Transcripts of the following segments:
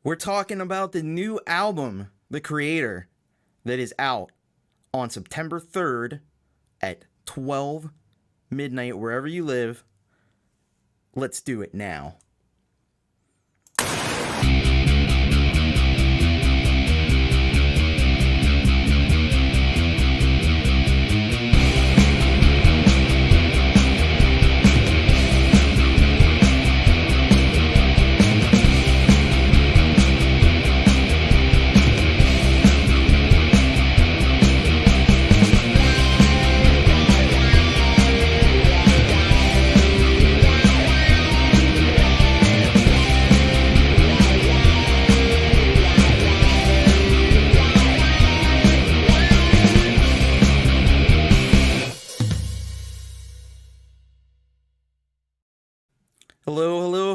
We're talking about the new album, The Creator, that is out on September 3rd at 12 midnight, wherever you live. Let's do it now.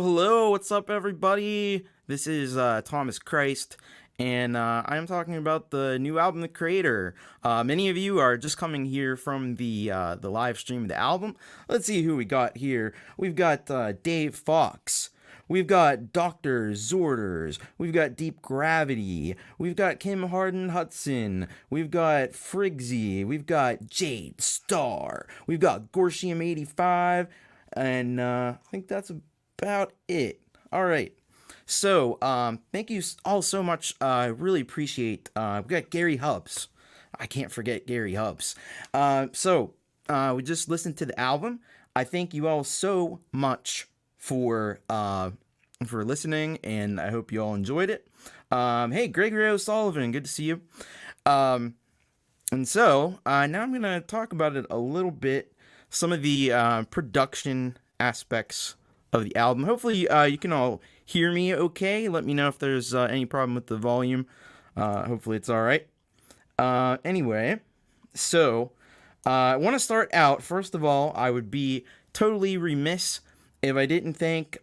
Hello, what's up everybody? This is Thomas Christ, and I'm talking about the new album, The Creator. Many of you are just coming here from the live stream of the album. Let's see who we got here. We've got Dave Fox. We've got Dr. Zorders. We've got Deep Gravity. We've got Kim Harden Hudson. We've got Frigsy. We've got Jade Star. We've got Gorshium85. And I think that's about it. All right. So, thank you all so much. I really appreciate. We got Gary Hubbs. I can't forget Gary Hubbs. We just listened to the album. I thank you all so much for listening, and I hope you all enjoyed it. Hey, Gregory O'Sullivan, good to see you. Now I'm gonna talk about it a little bit. Some of the production aspects of the album. Hopefully you can all hear me okay. Let me know if there's any problem with the volume. Hopefully it's all right. Anyway, so I want to start out. First of all, I would be totally remiss if I didn't thank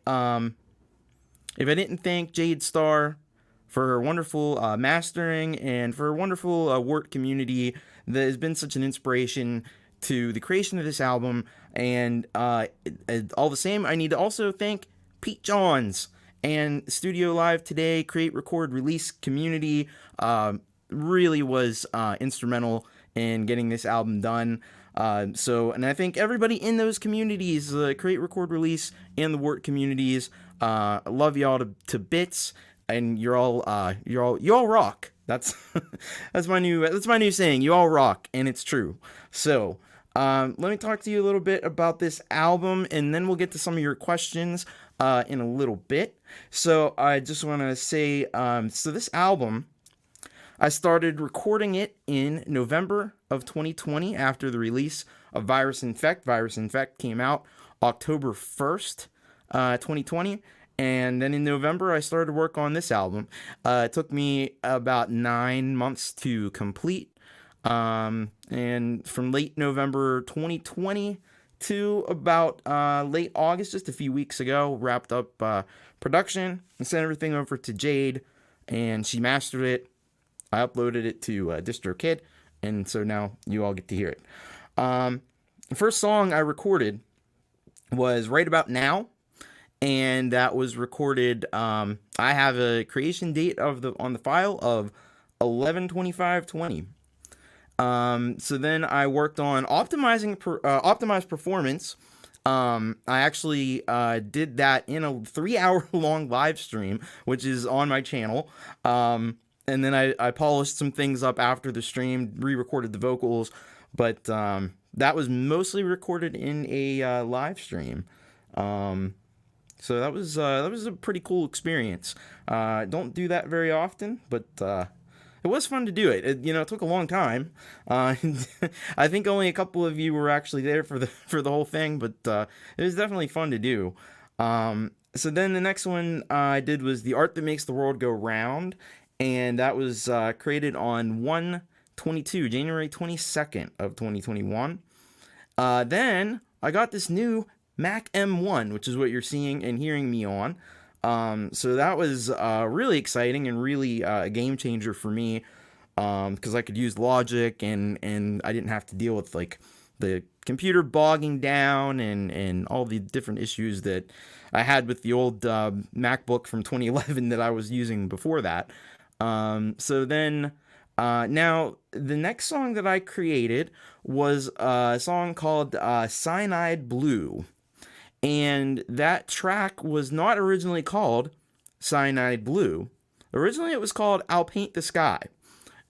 Jade Star for her wonderful mastering and for her wonderful work community that has been such an inspiration to the creation of this album. And all the same, I need to also thank Pete Johns and Studio Live Today, Create, Record, Release community. Really was instrumental in getting this album done. And I think everybody in those communities, Create, Record, Release, and the work communities, I love y'all to bits, and you all rock. That's my new saying. You all rock, and it's true. So let me talk to you a little bit about this album, and then we'll get to some of your questions in a little bit. So I just want to say, so this album, I started recording it in November of 2020 after the release of Virus Infect. Virus Infect came out October 1st, 2020. And then in November, I started work on this album. It took me about 9 months to complete. And from late November 2020 to about late August, just a few weeks ago, wrapped up production and sent everything over to Jade, and she mastered it. I uploaded it to DistroKid, and so now you all get to hear it. The first song I recorded was Right About Now, and that was recorded. I have a creation date on the file of 11/25/20. So then I worked on optimized performance. I actually did that in a 3-hour long live stream, which is on my channel. And then I polished some things up after the stream, re-recorded the vocals, but that was mostly recorded in a live stream. So that was a pretty cool experience. Don't do that very often, but it was fun to do it. It took a long time. I think only a couple of you were actually there for the whole thing, but it was definitely fun to do. So then the next one I did was The Art That Makes the World Go Round, and that was created on January 22nd of 2021. Then I got this new Mac M1, which is what you're seeing and hearing me on. So that was really exciting and really a game changer for me, because I could use Logic and I didn't have to deal with like the computer bogging down and all the different issues that I had with the old MacBook from 2011 that I was using before that. So then, now the next song that I created was a song called Cyanide Blue. And that track was not originally called Cyanide Blue. Originally, it was called I'll Paint the Sky.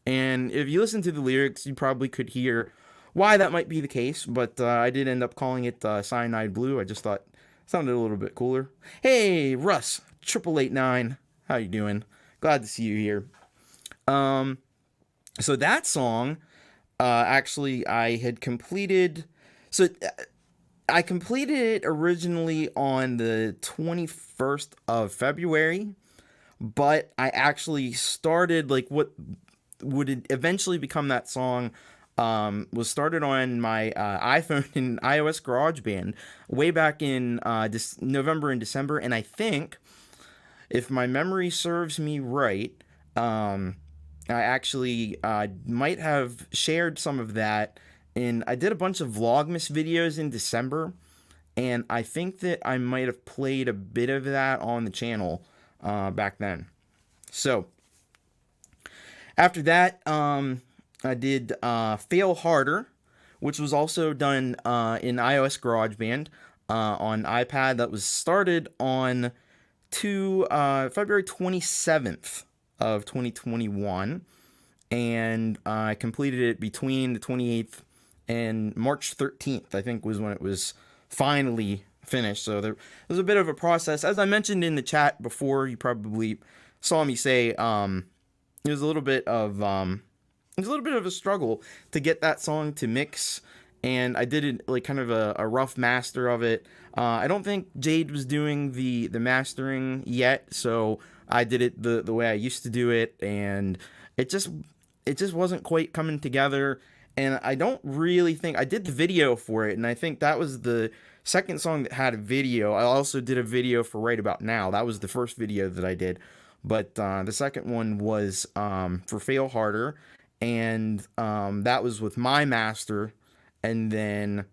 And if you listen to the lyrics, you probably could hear why that might be the case, but I did end up calling it Cyanide Blue. I just thought it sounded a little bit cooler. Hey, Russ, 8889, how you doing? Glad to see you here. So that song, actually, I had completed. So I completed it originally on the 21st of February, but I actually started like what would eventually become that song. Was started on my iPhone and iOS GarageBand way back in November and December, and I think, if my memory serves me right, I actually might have shared some of that, and I did a bunch of Vlogmas videos in December, and I think that I might have played a bit of that on the channel back then. So, after that, I did Fail Harder, which was also done in iOS GarageBand on iPad. That was started on February 27th of 2021, and I completed it between the 28th and March 13th, I think, was when it was finally finished. So there was a bit of a process. As I mentioned in the chat before, you probably saw me say, it was a little bit of a struggle to get that song to mix, and I did it like kind of a rough master of it. I don't think Jade was doing the mastering yet, so I did it the way I used to do it, and it just wasn't quite coming together. And I don't really think I did the video for it, and I think that was the second song that had a video. I also did a video for Right About Now. That was the first video that I did, but the second one was for Fail Harder, and that was with my master, and then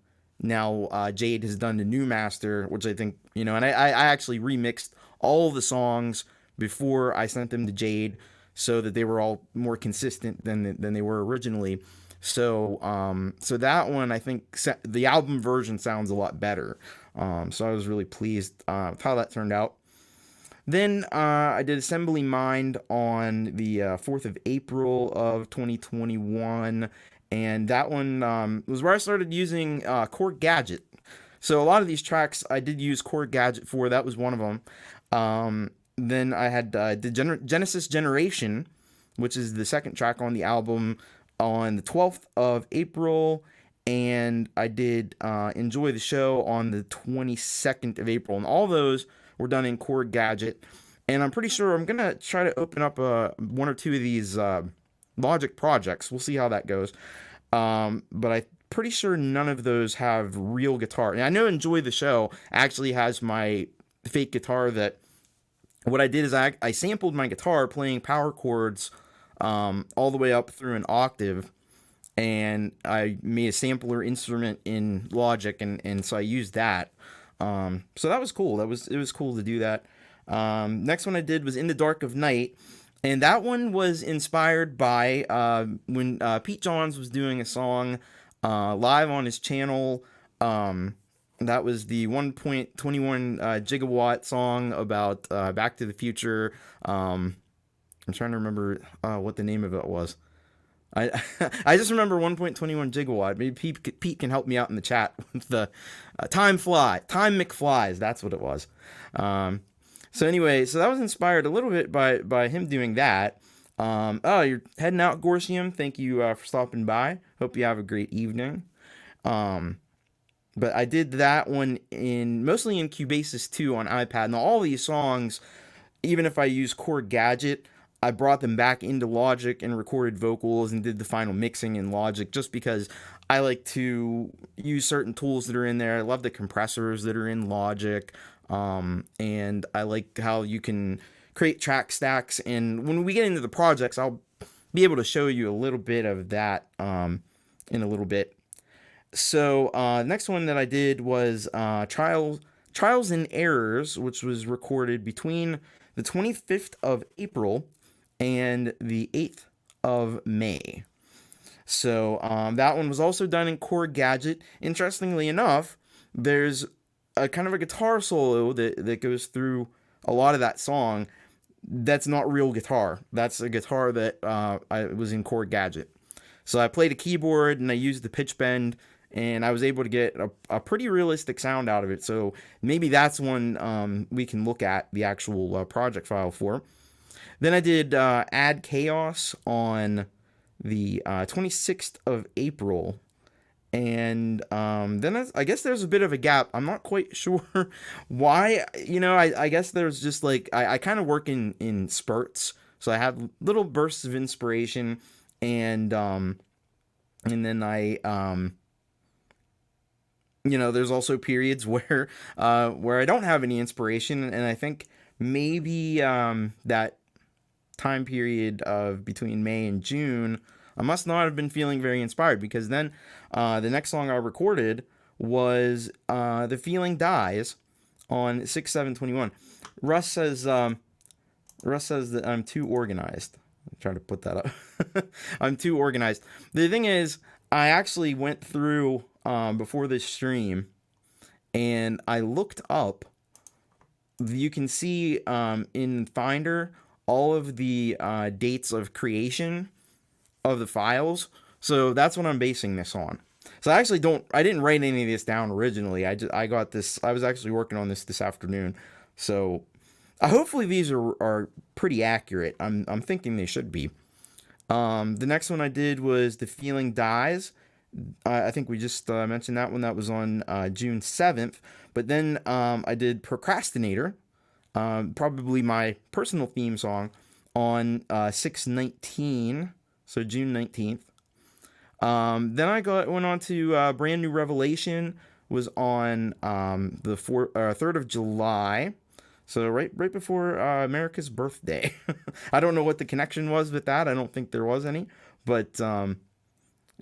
now Jade has done the new master, which I think, and I actually remixed all the songs before I sent them to Jade so that they were all more consistent than they were originally. So that one, I think the album version sounds a lot better. So I was really pleased with how that turned out. Then I did Assembly Mind on the 4th of April of 2021, and that one was where I started using Core Gadget. So a lot of these tracks I did use Core Gadget for. That was one of them. Then I had Genesis Generation, which is the second track on the album, on the 12th of April, and I did Enjoy the Show on the 22nd of April, and all those were done in Core Gadget. And I'm pretty sure I'm gonna try to open up one or two of these Logic projects. We'll see how that goes. But I'm pretty sure none of those have real guitar. And I know Enjoy the Show actually has my fake guitar. That what I did is I sampled my guitar playing power chords all the way up through an octave, and I made a sampler instrument in Logic, and so I used that. So that was cool. It was cool to do that. Next one I did was In the Dark of Night, and that one was inspired by when Pete Johns was doing a song live on his channel. That was the 1.21 gigawatt song about Back to the Future. I'm trying to remember what the name of it was. I just remember 1.21 gigawatt. Maybe Pete can help me out in the chat with the Time McFlies. That's what it was. So anyway, so that was inspired a little bit by him doing that. Oh, you're heading out, Gorsium. Thank you for stopping by. Hope you have a great evening. But I did that one mostly in Cubasis 2 on iPad. Now all these songs, even if I use Core Gadget, I brought them back into Logic and recorded vocals and did the final mixing in Logic, just because I like to use certain tools that are in there. I love the compressors that are in Logic, and I like how you can create track stacks. And when we get into the projects, I'll be able to show you a little bit of that in a little bit. So next one that I did was Trials and Errors, which was recorded between the 25th of April and the 8th of May. So that one was also done in Core Gadget. Interestingly enough, there's a kind of a guitar solo that goes through a lot of that song. That's not real guitar. That's a guitar that I was in Core Gadget. So I played a keyboard and I used the pitch bend, and I was able to get a pretty realistic sound out of it. So maybe that's one we can look at the actual project file for. Then I did Add Chaos on the 26th of April. And then I guess there's a bit of a gap. I'm not quite sure why. I guess there's just like, I kind of work in spurts. So I have little bursts of inspiration, and then there's also periods where I don't have any inspiration, and I think maybe that time period of between May and June, I must not have been feeling very inspired, because then the next song I recorded was The Feeling Dies on 6/7/21. Russ says that I'm too organized. I'm trying to put that up. I'm too organized. The thing is, I actually went through before this stream, and I looked up. You can see in Finder all of the dates of creation of the files. So that's what I'm basing this on. So I didn't write any of this down originally. I got this. I was actually working on this afternoon. So hopefully these are pretty accurate. I'm thinking they should be. The next one I did was The Feeling Dies. I think we just mentioned that one. That was on June 7th. But then I did Procrastinator, probably my personal theme song, on 6/19, so June 19th. Then I went on to Brand New Revelation, was on the 3rd of July. So right before America's birthday. I don't know what the connection was with that. I don't think there was any. But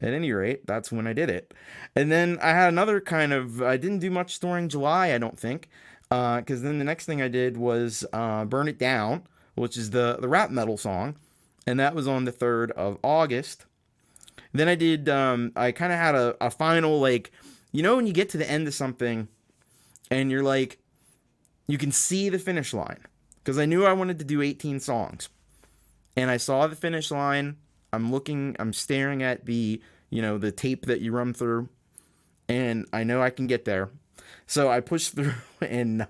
at any rate, that's when I did it. And then I had another I didn't do much during July, I don't think. Because then the next thing I did was Burn It Down, which is the rap metal song. And that was on the 3rd of August. Then I did, I kind of had a final, like, when you get to the end of something and you're like, you can see the finish line. Because I knew I wanted to do 18 songs. And I saw the finish line. I'm staring at the tape that you run through. And I know I can get there. So I pushed through, and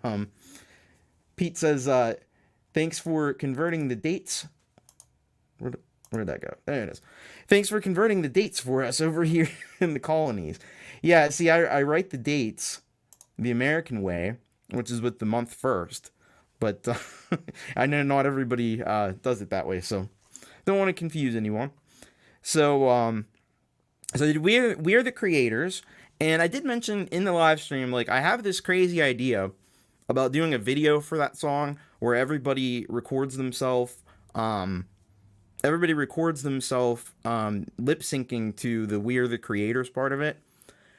Pete says, thanks for converting the dates. Where'd that go? There it is. Thanks for converting the dates for us over here in the colonies. Yeah, see, I write the dates the American way, which is with the month first. But I know not everybody does it that way, so don't want to confuse anyone. So we are the creators, and I did mention in the live stream, like, I have this crazy idea about doing a video for that song where everybody records themselves. Everybody records themselves lip syncing to the "We Are the Creators" part of it.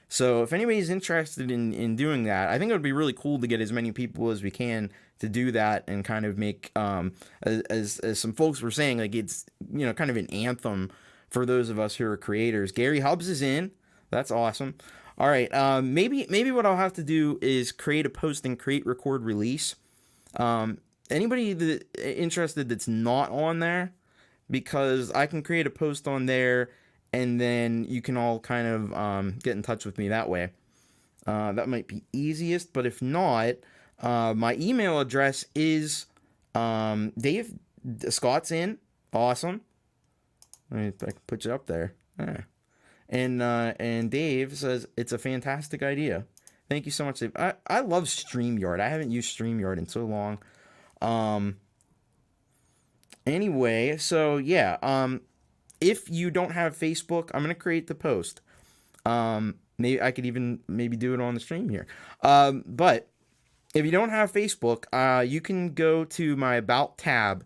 So if anybody's interested in doing that, I think it would be really cool to get as many people as we can to do that, and kind of make, as some folks were saying, like, it's, kind of an anthem for those of us who are creators. Gary Hubbs is in. That's awesome. All right. Maybe what I'll have to do is create a post and create, record, release. Anybody interested that's not on there, because I can create a post on there, and then you can all kind of get in touch with me that way. That might be easiest, but if not, my email address is Dave. Scott's in. Awesome. I can put you up there. Yeah. And Dave says it's a fantastic idea. Thank you so much, Dave. I love StreamYard. I haven't used StreamYard in so long. Anyway, so yeah. If you don't have Facebook, I'm gonna create the post. Maybe I could even do it on the stream here. But if you don't have Facebook, you can go to my About tab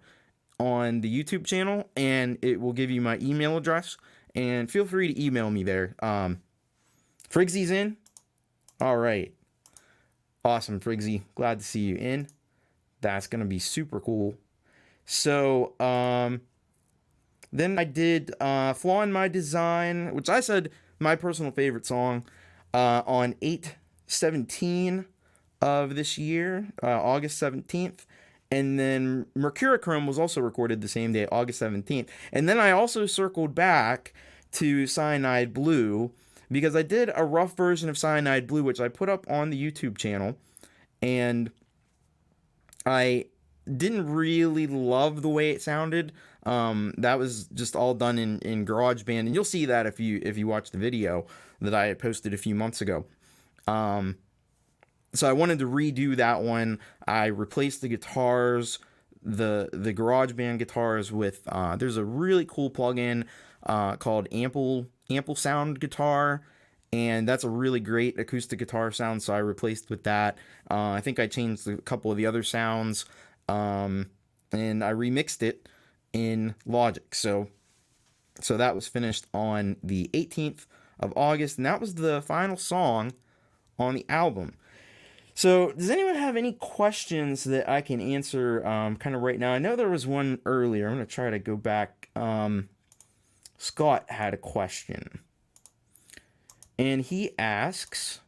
on the YouTube channel, and it will give you my email address. And feel free to email me there. Friggsy's in? All right. Awesome, Friggsy. Glad to see you in. That's going to be super cool. So, then I did Flaw in My Design, which I said my personal favorite song, on 8/17 of this year, August 17th. And then Mercurochrome was also recorded the same day, August 17th. And then I also circled back to Cyanide Blue because I did a rough version of Cyanide Blue, which I put up on the YouTube channel. And I didn't really love the way it sounded. That was just all done in GarageBand, and you'll see that if you watch the video that I had posted a few months ago. So I wanted to redo that one. I replaced the guitars, the GarageBand guitars with there's a really cool plugin called Ample Sound Guitar, and that's a really great acoustic guitar sound. So I replaced with that. I think I changed a couple of the other sounds, and I remixed it in Logic. So that was finished on the 18th of August, and that was the final song on the album. So, does anyone have any questions that I can answer kind of right now? I know there was one earlier. I'm going to try to go back. Scott had a question. And he asks,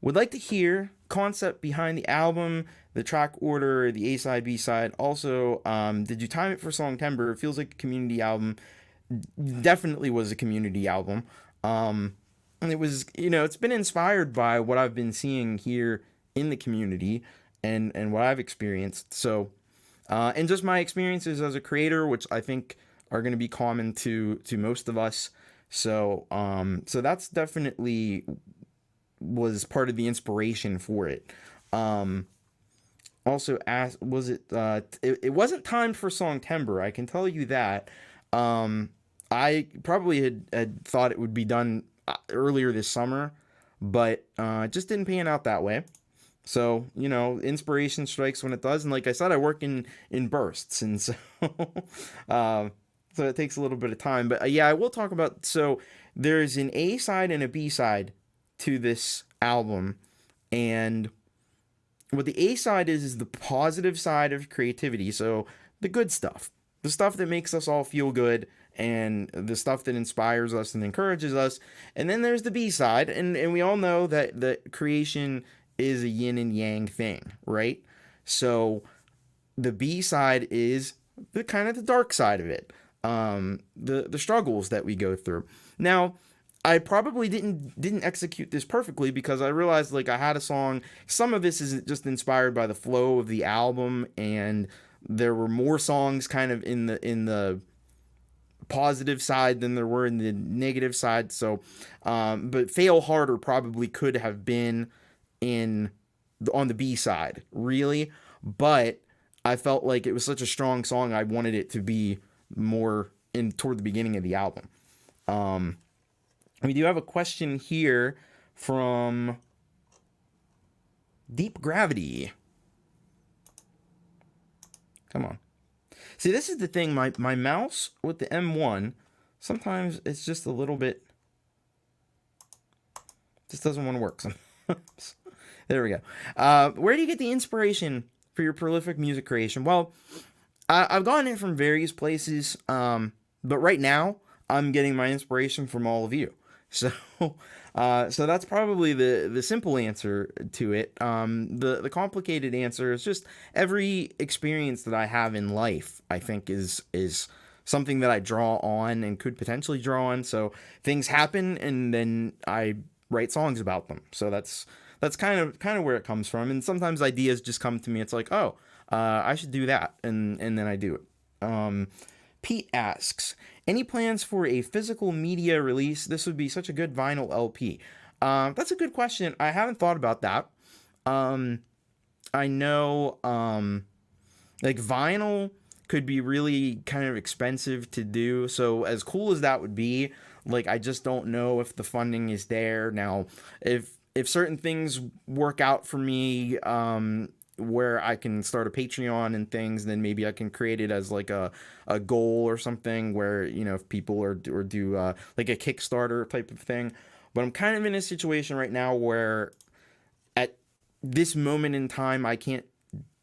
would like to hear concept behind the album, the track order, the A-side, B-side. Also, did you time it for Songtember? It feels like a community album. Definitely was a community album. And it was, it's been inspired by what I've been seeing here in the community and what I've experienced. So, and just my experiences as a creator, which I think are going to be common to most of us. So, so that's definitely was part of the inspiration for it. Also asked, was it, it wasn't timed for Songtember, I can tell you that. I probably had thought it would be done earlier this summer, but it just didn't pan out that way. So, inspiration strikes when it does, and like I said, I work in bursts, and so so it takes a little bit of time. But yeah, I will talk about, so there's an A side and a B side to this album, and what the A side is the positive side of creativity, so the good stuff, the stuff that makes us all feel good, and the stuff that inspires us and encourages us. And then there's the B side, and we all know that creation is a yin and yang thing, right? So the B side is the kind of the dark side of it, the struggles that we go through. Now, I probably didn't execute this perfectly because I realized like I had a song. Some of this is just inspired by the flow of the album, and there were more songs kind of in the positive side than there were in the negative side. So, but Fail Harder probably could have been on the B side, really. But I felt like it was such a strong song, I wanted it to be more toward the beginning of the album. We do have a question here from Deep Gravity. Come on. See, this is the thing. My mouse with the M1, sometimes it's just a little bit, just doesn't want to work. There we go. Where do you get the inspiration for your prolific music creation? Well, I've gotten it from various places, but right now I'm getting my inspiration from all of you. So, so that's probably the simple answer to it. The complicated answer is just every experience that I have in life, I think is something that I draw on and could potentially draw on. So things happen, and then I write songs about them. So that's kind of where it comes from. And sometimes ideas just come to me. It's like, oh, I should do that, and then I do it. Pete asks, any plans for a physical media release? This would be such a good vinyl LP. That's a good question. I haven't thought about that. I know, like vinyl could be really kind of expensive to do. So as cool as that would be, like, I just don't know if the funding is there. Now, if certain things work out for me, where I can start a Patreon and things, then maybe I can create it as like a goal or something where, if people do like a Kickstarter type of thing. But I'm kind of in a situation right now where at this moment in time, I can't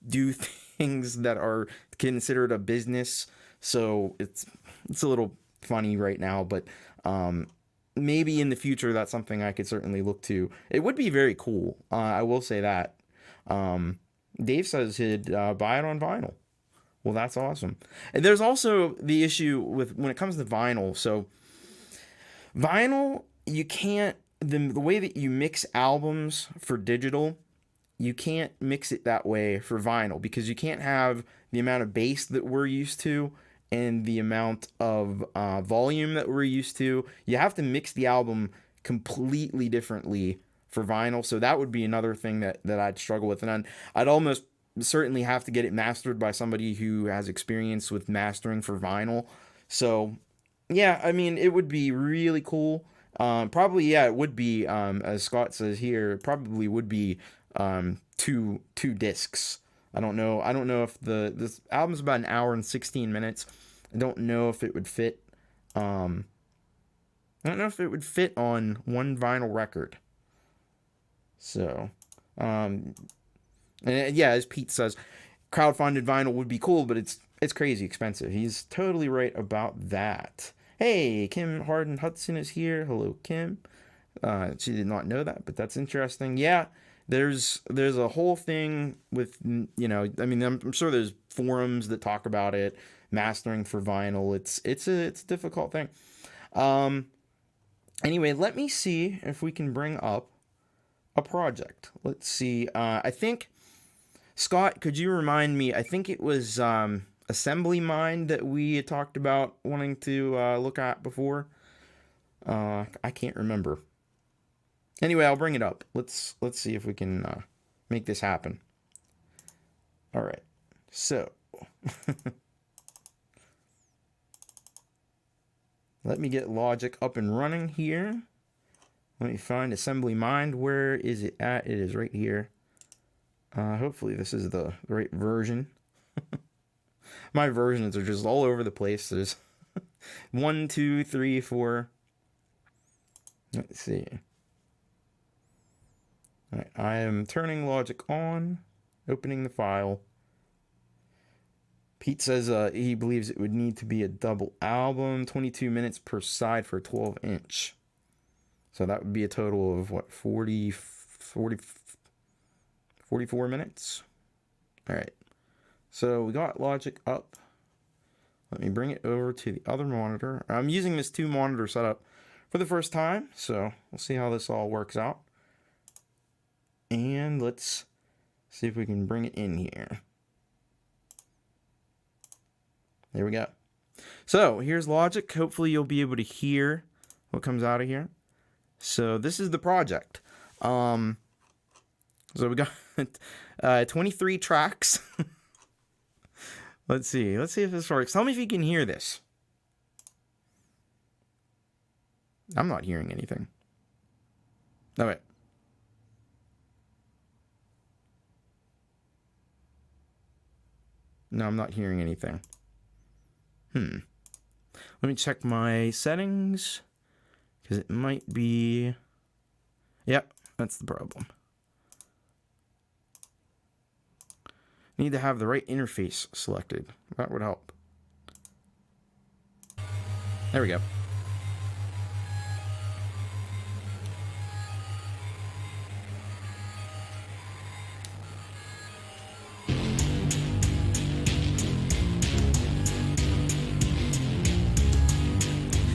do things that are considered a business. So it's a little funny right now, but maybe in the future that's something I could certainly look to. It would be very cool. I will say that. Dave says he'd buy it on vinyl. Well, that's awesome. And there's also the issue with when it comes to vinyl. So vinyl, you can't, the way that you mix albums for digital, you can't mix it that way for vinyl, because you can't have the amount of bass that we're used to and the amount of volume that we're used to. You have to mix the album completely differently for vinyl. So that would be another thing that I'd struggle with. And I'd almost certainly have to get it mastered by somebody who has experience with mastering for vinyl. So yeah, I mean, it would be really cool. Probably, yeah, it would be, as Scott says here, it probably would be two discs. I don't know if this album's about an hour and 16 minutes. I don't know if it would fit. I don't know if it would fit on one vinyl record. So, and yeah, as Pete says, crowdfunded vinyl would be cool, but it's crazy expensive. He's totally right about that. Hey, Kim Harden Hudson is here. Hello, Kim. She did not know that, but that's interesting. Yeah, there's a whole thing with, you know, I mean, I'm sure there's forums that talk about it, mastering for vinyl. It's a difficult thing. Anyway, let me see if we can bring up a project. Let's see. I think, Scott, could you remind me? I think it was Assembly Mind that we had talked about wanting to look at before. I can't remember. Anyway, I'll bring it up. Let's see if we can make this happen. All right. So let me get Logic up and running here. Let me find Assembly Mind. Where is it at? It is right here. Hopefully this is the right version. My versions are just all over the place. There's 1, 2, 3, 4. Let's see. All right, I am turning Logic on, opening the file. Pete says he believes it would need to be a double album, 22 minutes per side for a 12-inch. So that would be a total of, what, 44 minutes? All right. So we got Logic up. Let me bring it over to the other monitor. I'm using this 2-monitor setup for the first time, so we'll see how this all works out. And let's see if we can bring it in here. There we go. So here's Logic. Hopefully you'll be able to hear what comes out of here. So this is the project. So we got 23 tracks. Let's see if this works. Tell me if you can hear this. I'm not hearing anything. Oh, wait. No, I'm not hearing anything. Let me check my settings, because it might be... Yep, that's the problem. Need to have the right interface selected. That would help. There we go.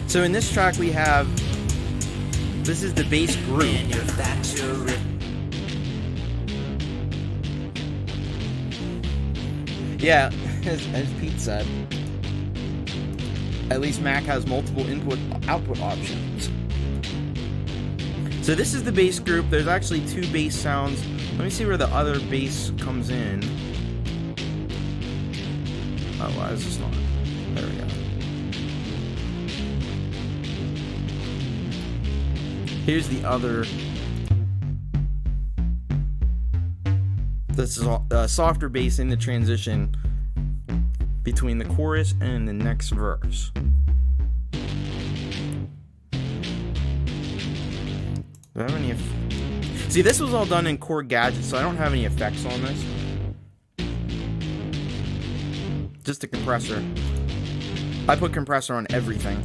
So in this track we have, this is the bass group. Yeah, as Pete said, at least Mac has multiple output options. So this is the bass group. There's actually 2 bass sounds. Let me see where the other bass comes in. Oh, why is this not? There we go. Here's the other. This is a softer bass in the transition between the chorus and the next verse. Do I have any? See, this was all done in Core Gadget, so I don't have any effects on this. Just a compressor. I put compressor on everything.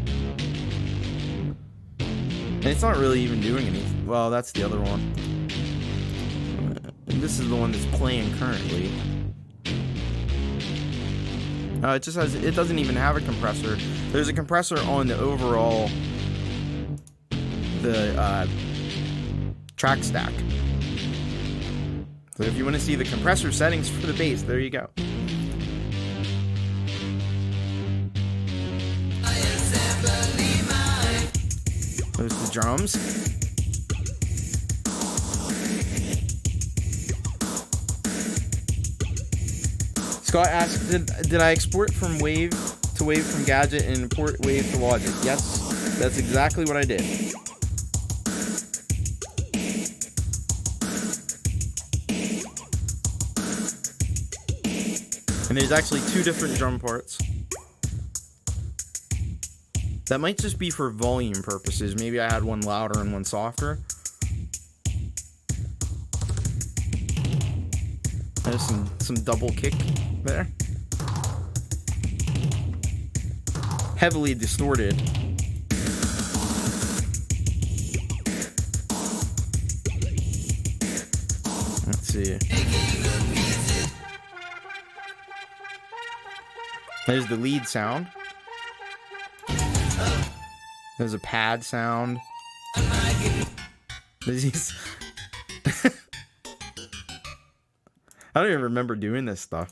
And it's not really even doing anything. Well, that's the other one. And this is the one that's playing currently. It just has, it doesn't even have a compressor. There's a compressor on the overall, track stack. So if you want to see the compressor settings for the bass, there you go. There's the drums. Scott asked, did I export from Wave to Wave from Gadget and import Wave to Logic? Yes, that's exactly what I did. And there's actually two different drum parts. That might just be for volume purposes. Maybe I had one louder and one softer. There's some double kick there. Heavily distorted. Let's see. There's the lead sound. There's a pad sound. There's I don't even remember doing this stuff.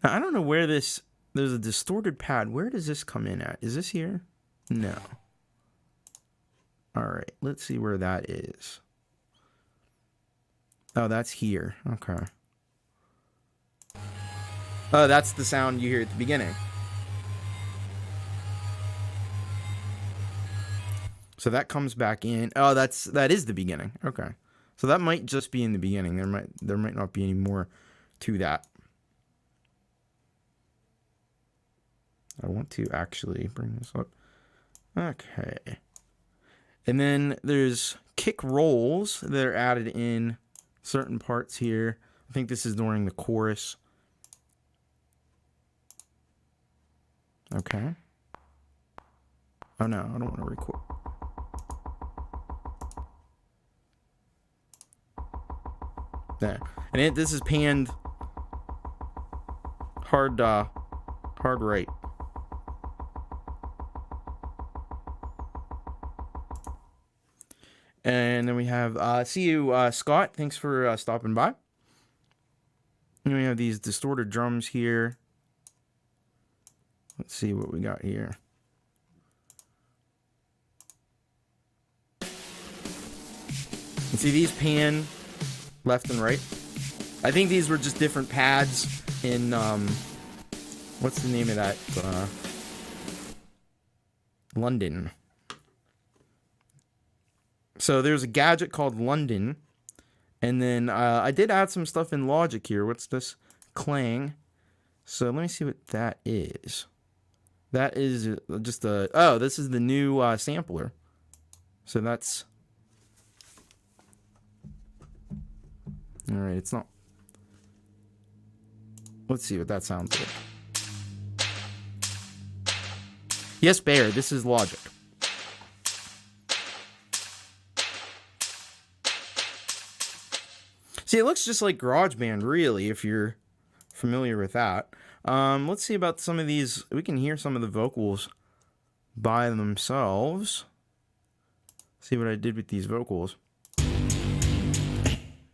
Now, I don't know where this... There's a distorted pad. Where does this come in at? Is this here? No. Alright, let's see where that is. Oh, that's here. Okay. Oh, that's the sound you hear at the beginning. So that comes back in. Oh, that is the beginning. Okay. So that might just be in the beginning. There might not be any more to that. I want to actually bring this up. Okay. And then there's kick rolls that are added in certain parts here. I think this is during the chorus. Okay. Oh no, I don't want to record. There. And this is panned hard right. And then we have, see you, Scott. Thanks for stopping by. And we have these distorted drums here. Let's see what we got here. You see these pan left and right. I think these were just different pads in, what's the name of that? London. So there's a gadget called London, and then I did add some stuff in Logic here. What's this? Clang. So let me see what that is. That is just a... Oh, this is the new sampler. So that's... Alright, it's not... Let's see what that sounds like. Yes, Bear, this is Logic. See, it looks just like GarageBand, really, if you're familiar with that. Let's see about some of these. We can hear some of the vocals by themselves. See what I did with these vocals.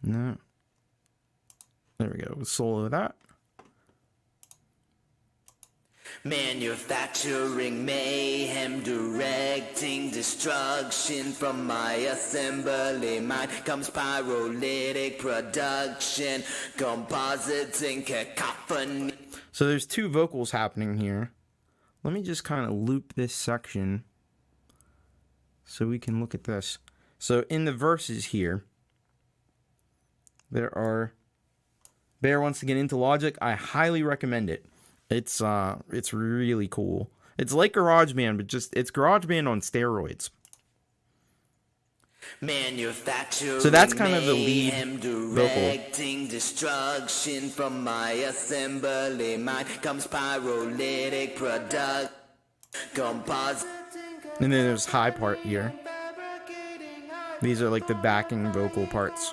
No. There we go. We'll solo that. Manufacturing mayhem, directing destruction. From my assembly mind comes pyrolytic production, compositing cacophony. So there's two vocals happening here. Let me just kind of loop this section so we can look at this. So in the verses here, there are Bear wants to get into Logic, I highly recommend it. It's really cool. It's like GarageBand, but it's GarageBand on steroids. So that's kind of the lead directing destruction from my assembly mind comes pyrolytic product composite. And then there's high part here. These are like the backing vocal parts.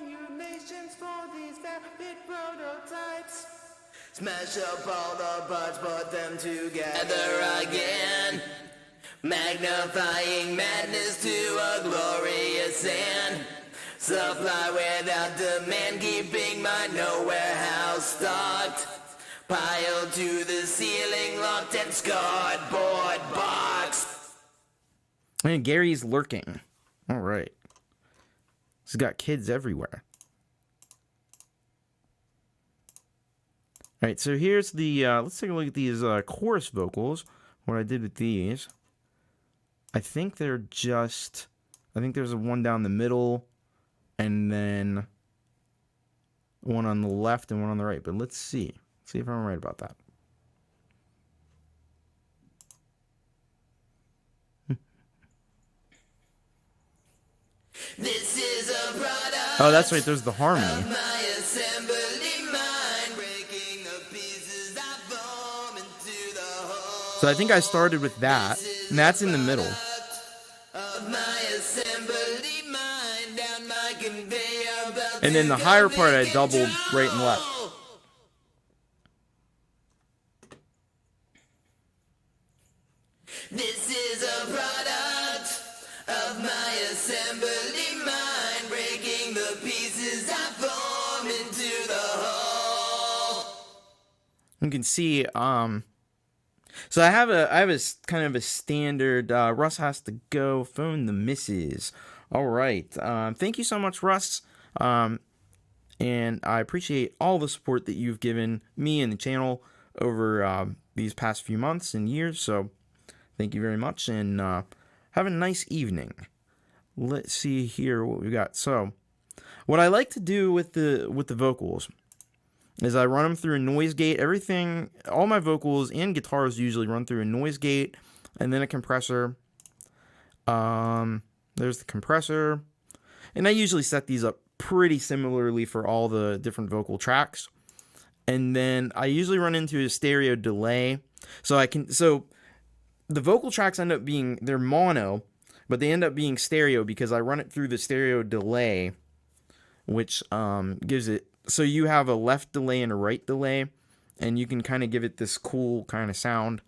Smash up all the parts, put them together again. Magnifying madness to a glorious end. Supply without demand, keeping my nowhere house stocked. Piled to the ceiling, locked and scarred board box. And Gary's lurking. All right. He's got kids everywhere. All right, so here's the, let's take a look at these chorus vocals, what I did with these. I think they're just, I think there's one down the middle, and then one on the left and one on the right. But let's see. See if I'm right about that. This is a product. Oh, that's right. There's the harmony. My assembly mind breaking the pieces I form into the whole. So I think I started with that, and that's in the middle. Of my assembly mind down my conveyor belt. And then the higher part I doubled right and left. This is a product of my assembly mind breaking the pieces I form into the whole. You can see, so I have a kind of a standard, Russ has to go, phone the missus. All right. Thank you so much, Russ. And I appreciate all the support that you've given me and the channel over these past few months and years. So thank you very much, and have a nice evening. Let's see here what we got. So what I like to do with the vocals is I run them through a noise gate. Everything, all my vocals and guitars usually run through a noise gate and then a compressor. There's the compressor. And I usually set these up pretty similarly for all the different vocal tracks. And then I usually run into a stereo delay. So the vocal tracks end up being, they're mono, but they end up being stereo because I run it through the stereo delay, which gives it, so you have a left delay and a right delay, and you can kind of give it this cool kind of sound.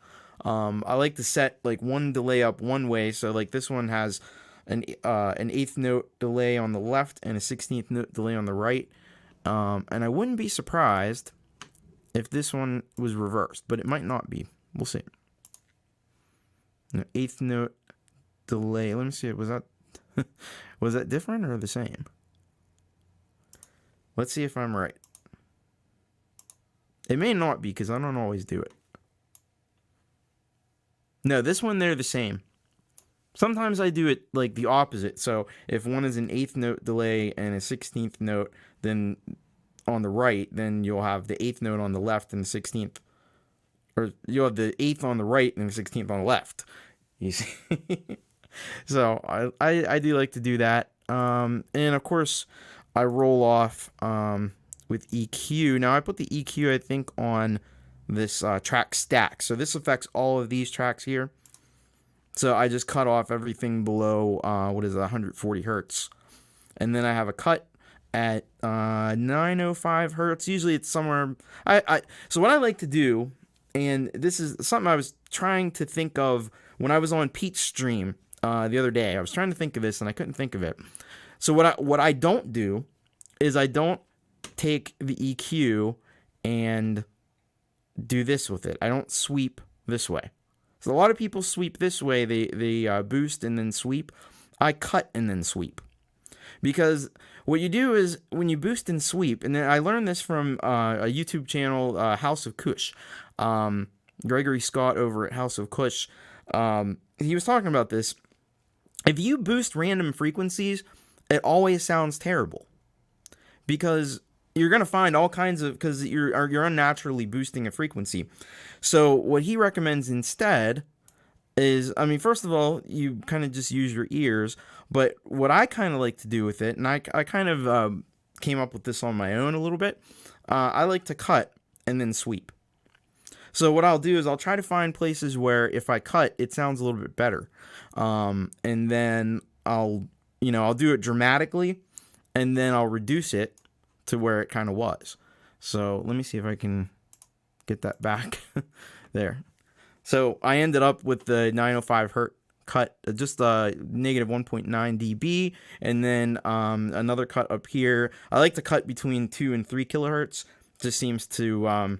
I like to set like one delay up one way, so like this one has an eighth note delay on the left and a 16th note delay on the right, and I wouldn't be surprised if this one was reversed, but it might not be. We'll see. Eighth note delay. Let me see. Was that different or the same? Let's see if I'm right. It may not be because I don't always do it. No, this one they're the same. Sometimes I do it like the opposite. So if one is an eighth note delay and a 16th note, then on the right, then you'll have the eighth note on the left and the 16th. Or you'll have the eighth on the right and the 16th on the left. You see? So I do like to do that. And of course, I roll off with EQ. Now I put the EQ, I think, on this track stack. So this affects all of these tracks here. So I just cut off everything below, 140 hertz. And then I have a cut at 905 hertz. Usually it's somewhere... So what I like to do, and this is something I was trying to think of when I was on Pete's stream the other day. I was trying to think of this, and I couldn't think of it. So what I don't do is I don't take the EQ and do this with it. I don't sweep this way. So a lot of people sweep this way. They boost and then sweep. I cut and then sweep. Because what you do is when you boost and sweep, and then I learned this from a YouTube channel, House of Kush. Gregory Scott over at House of Kush. He was talking about this. If you boost random frequencies, it always sounds terrible. Because you're going to find all kinds of, because you're unnaturally boosting a frequency. So what he recommends instead is, I mean, first of all, you kind of just use your ears. But what I kind of like to do with it, and I kind of came up with this on my own a little bit, I like to cut and then sweep. So what I'll do is I'll try to find places where if I cut, it sounds a little bit better. And then I'll do it dramatically, and then I'll reduce it to where it kind of was. So let me see if I can get that back. There. So I ended up with the 905 hertz cut, just negative 1.9 dB, and then another cut up here. I like to cut between 2 and 3 kilohertz. Just seems to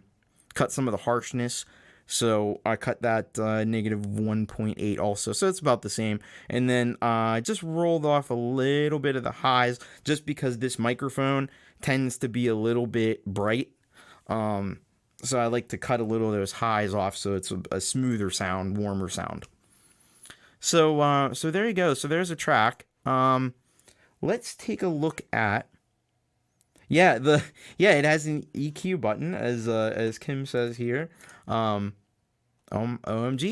cut some of the harshness. So I cut that negative 1.8 also. So it's about the same. And then I just rolled off a little bit of the highs just because this microphone tends to be a little bit bright. So I like to cut a little of those highs off so it's a smoother sound, warmer sound. So so there you go. So there's a track. Let's take a look at. Yeah, it has an EQ button as Kim says here. OMG,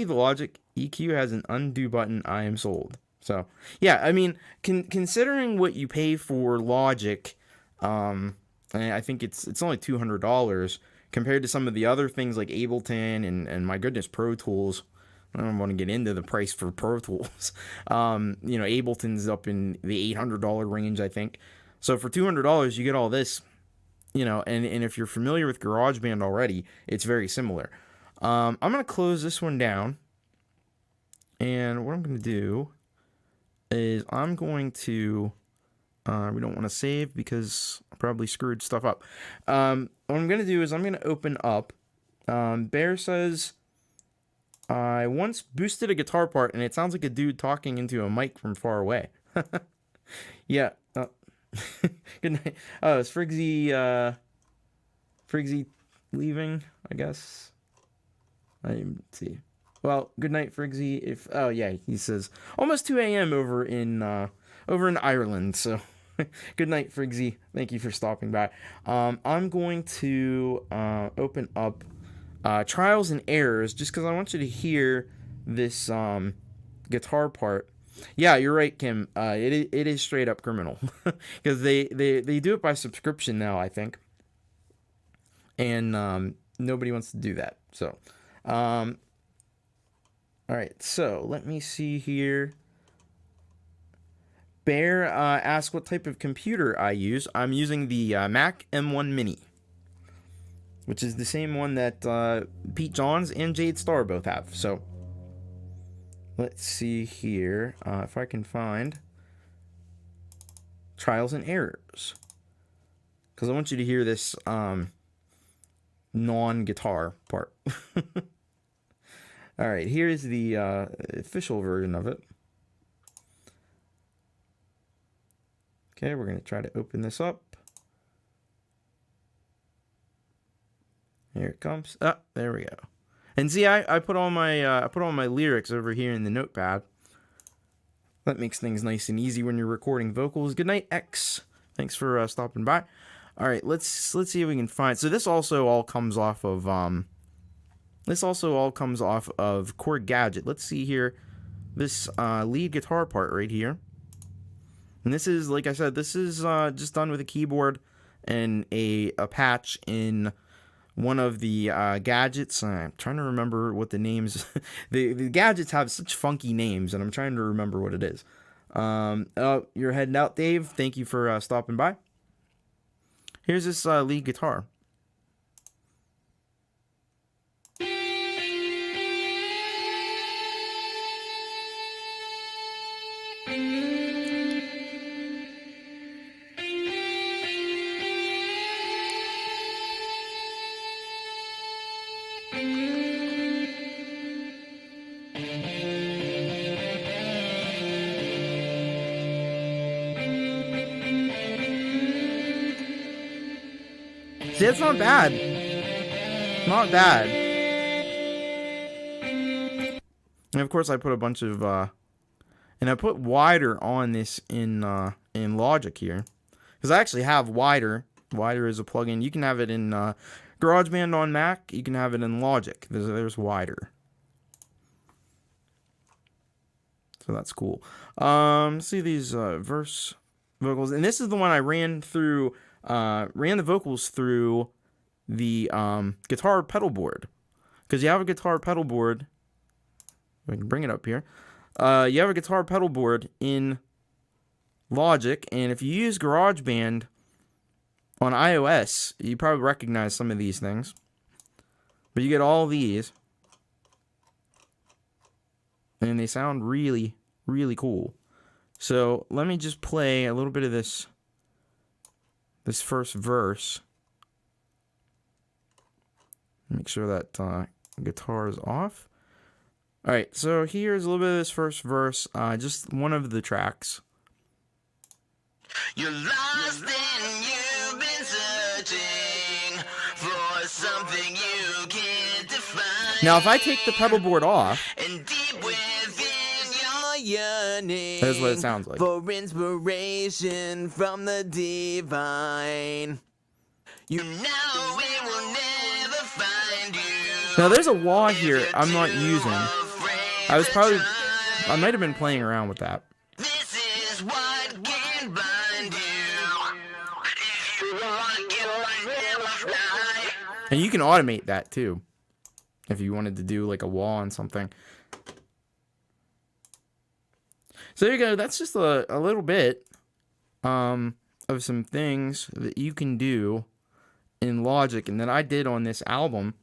the Logic EQ has an undo button. I am sold. So yeah, I mean, considering what you pay for Logic, I think it's only $200 compared to some of the other things like Ableton and my goodness, Pro Tools. I don't want to get into the price for Pro Tools. Ableton's up in the $800 range, I think. So for $200, you get all this, and if you're familiar with GarageBand already, it's very similar. I'm going to close this one down. And what I'm going to do is I'm going to, we don't want to save because I probably screwed stuff up. What I'm going to do is I'm going to open up. Bear says, I once boosted a guitar part and it sounds like a dude talking into a mic from far away. Yeah. Good night. Oh, is Frigsy leaving, I guess? Let's see. Well, good night, Frigsy. Oh yeah, he says almost 2 a.m. over in Ireland. So good night, Frigsy. Thank you for stopping by. I'm going to open up Trials and Errors just because I want you to hear this guitar part. Yeah, you're right, Kim. It is straight up criminal because they do it by subscription now, I think, and nobody wants to do that. So, all right. So let me see here. Bear asks what type of computer I use. I'm using the Mac M1 Mini, which is the same one that Pete Johns and Jade Starr both have. So. Let's see here if I can find Trials and Errors. Because I want you to hear this non-guitar part. Alright, here's the official version of it. Okay, we're going to try to open this up. Here it comes. Ah, there we go. And see, I put all my lyrics over here in the notepad. That makes things nice and easy when you're recording vocals. Good night, X. Thanks for stopping by. All right, let's see if we can find. So this also all comes off of Chord Gadget. Let's see here, this lead guitar part right here. And this is, like I said, this is just done with a keyboard and a patch in one of the gadgets. I'm trying to remember what the names. the gadgets have such funky names, and I'm trying to remember what it is. Oh, you're heading out, Dave. Thank you for stopping by. Here's this lead guitar. See, it's not bad. Not bad. And of course, I put a bunch of, and I put wider on this in Logic here, because I actually have wider Wider is a plugin. You can have it in GarageBand on Mac. You can have it in Logic. There's Wider. So that's cool. See these verse vocals, and this is the one I ran through. Ran the vocals through the guitar pedal board, because you have a guitar pedal board. We can bring it up here. You have a guitar pedal board in Logic, and if you use GarageBand on iOS, you probably recognize some of these things. But you get all these, and they sound really, really cool. So let me just play a little bit of this first verse. Make sure that guitar is off. All right, so here's a little bit of this first verse, just one of the tracks. You're lost and you've been searching for something you can't define. Now, if I take the pedal board off, And deep within your yearning, that's what it sounds like. for inspiration from the divine. You know we will never find you. Now, there's a wah here I'm not using. I might have been playing around with that. This is what can bind you. If you want, you might never fly. And you can automate that too, if you wanted to do like a wah on something. So there you go. That's just a little bit of some things that you can do in Logic, and that I did on this album.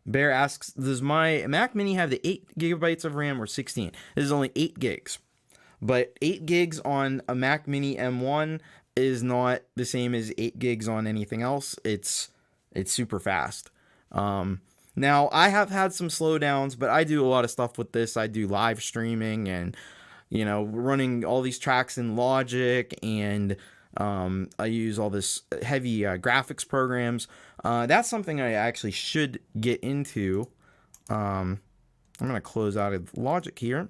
Bear asks, does my Mac Mini have the 8 gigabytes of RAM or 16? This is only 8 gigs. But 8 gigs on a Mac Mini M1 is not the same as 8 gigs on anything else. It's super fast. Now, I have had some slowdowns, but I do a lot of stuff with this. I do live streaming and, running all these tracks in Logic, and I use all this heavy graphics programs. That's something I actually should get into. I'm going to close out of Logic here.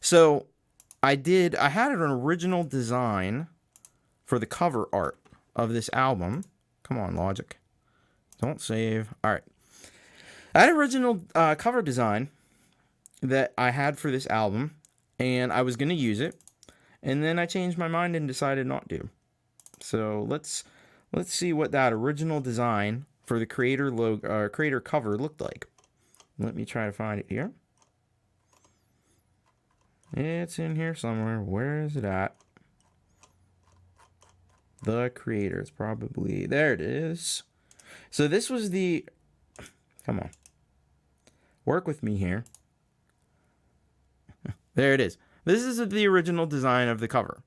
So I had an original design for the cover art of this album. Come on, Logic. Don't save. All right. I had an original cover design that I had for this album, and I was going to use it. And then I changed my mind and decided not to. So let's see what that original design for the creator cover looked like. Let me try to find it here. It's in here somewhere. Where is it at? The creator. It's probably there. It is. So this was the. Come on. Work with me here. There it is. This is the original design of the cover.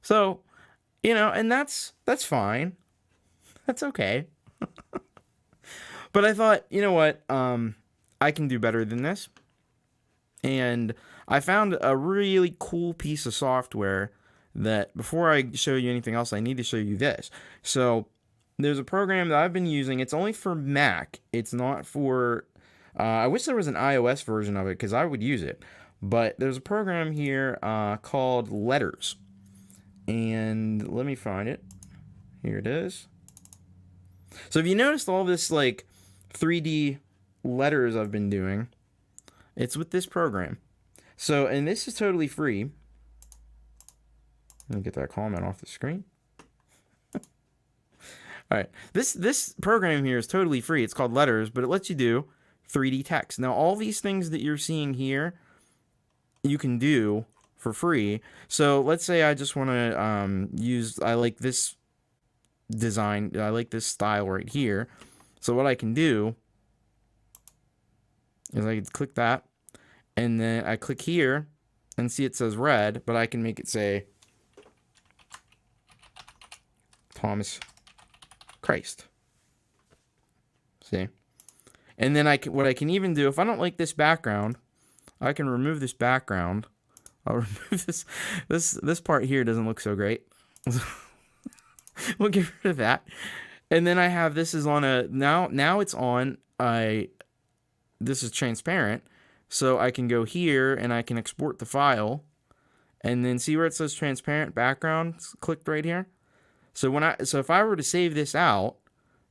So, and that's fine. That's okay. But I thought, you know what? I can do better than this. And I found a really cool piece of software that, before I show you anything else, I need to show you this. So there's a program that I've been using. It's only for Mac. It's not for... I wish there was an iOS version of it, because I would use it. But there's a program here called Letters. And let me find it. Here it is. So if you noticed all this 3D letters I've been doing, it's with this program. So, and this is totally free. Let me get that comment off the screen. All right. This program here is totally free. It's called Letters, but it lets you do 3D text. Now, all these things that you're seeing here, you can do for free. So let's say I just want to I like this design, I like this style right here. So what I can do is I can click that, and then I click here and see it says red, but I can make it say Thomas Christ. See? And then what I can even do, if I don't like this background, I can remove this background. I'll remove this part here doesn't look so great. We'll get rid of that. And then I have this is on a now it's on this is transparent, so I can go here and I can export the file, And then see where it says transparent background? It's clicked right here. So if I were to save this out,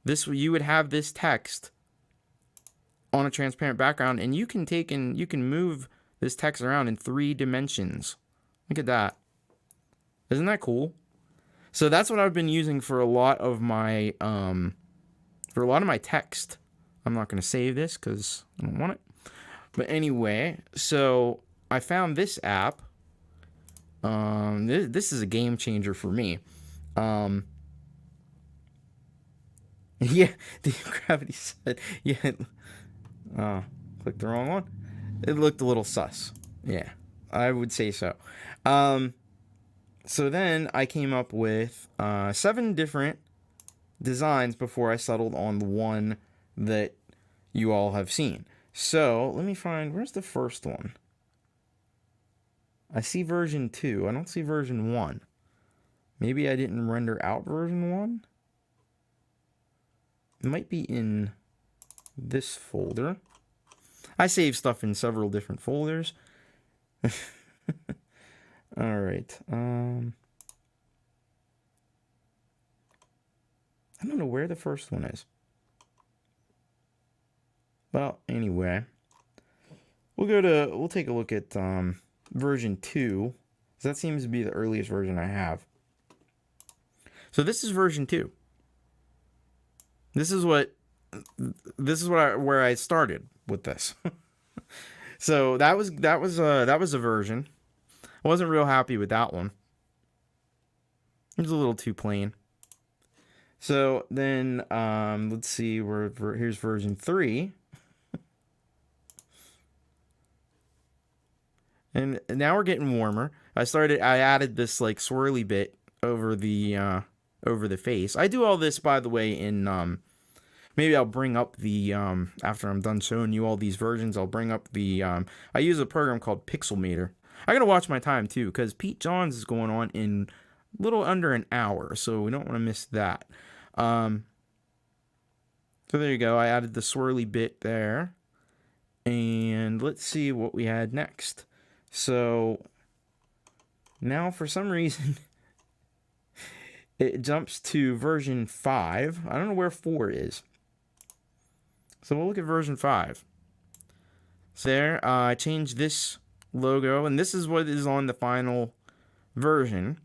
you would have this text on a transparent background, and you can move this text around in 3 dimensions. Look at that. Isn't that cool? So that's what I've been using for a lot of my text. I'm not going to save this because I don't want it. But anyway, so I found this app. This is a game changer for me. Yeah, the gravity said, yeah. Clicked the wrong one. It looked a little sus. Yeah, I would say so. So then I came up with 7 different designs before I settled on the one that you all have seen. So let me find, where's the first one? I see version 2. I don't see version 1. Maybe I didn't render out version 1. It might be in this folder. I save stuff in several different folders. All right. I don't know where the first one is. Well, anyway, we'll take a look at version 2. That seems to be the earliest version I have. So this is version 2. This is where I started with this. So that was a version. I wasn't real happy with that one. It was a little too plain. So then let's see, here's version 3. And now we're getting warmer. I added this like swirly bit over the face. I do all this, by the way, in maybe I'll bring up the after I'm done showing you all these versions, I'll bring up the I use a program called Pixelmator. I gotta watch my time too, because Pete Johns is going on in a little under an hour, so we don't want to miss that. So there you go. I added the swirly bit there, and let's see what we had next. So now for some reason it jumps to version 5. I don't know where 4 is. So we'll look at version 5. So there, I changed this logo, and this is what is on the final version.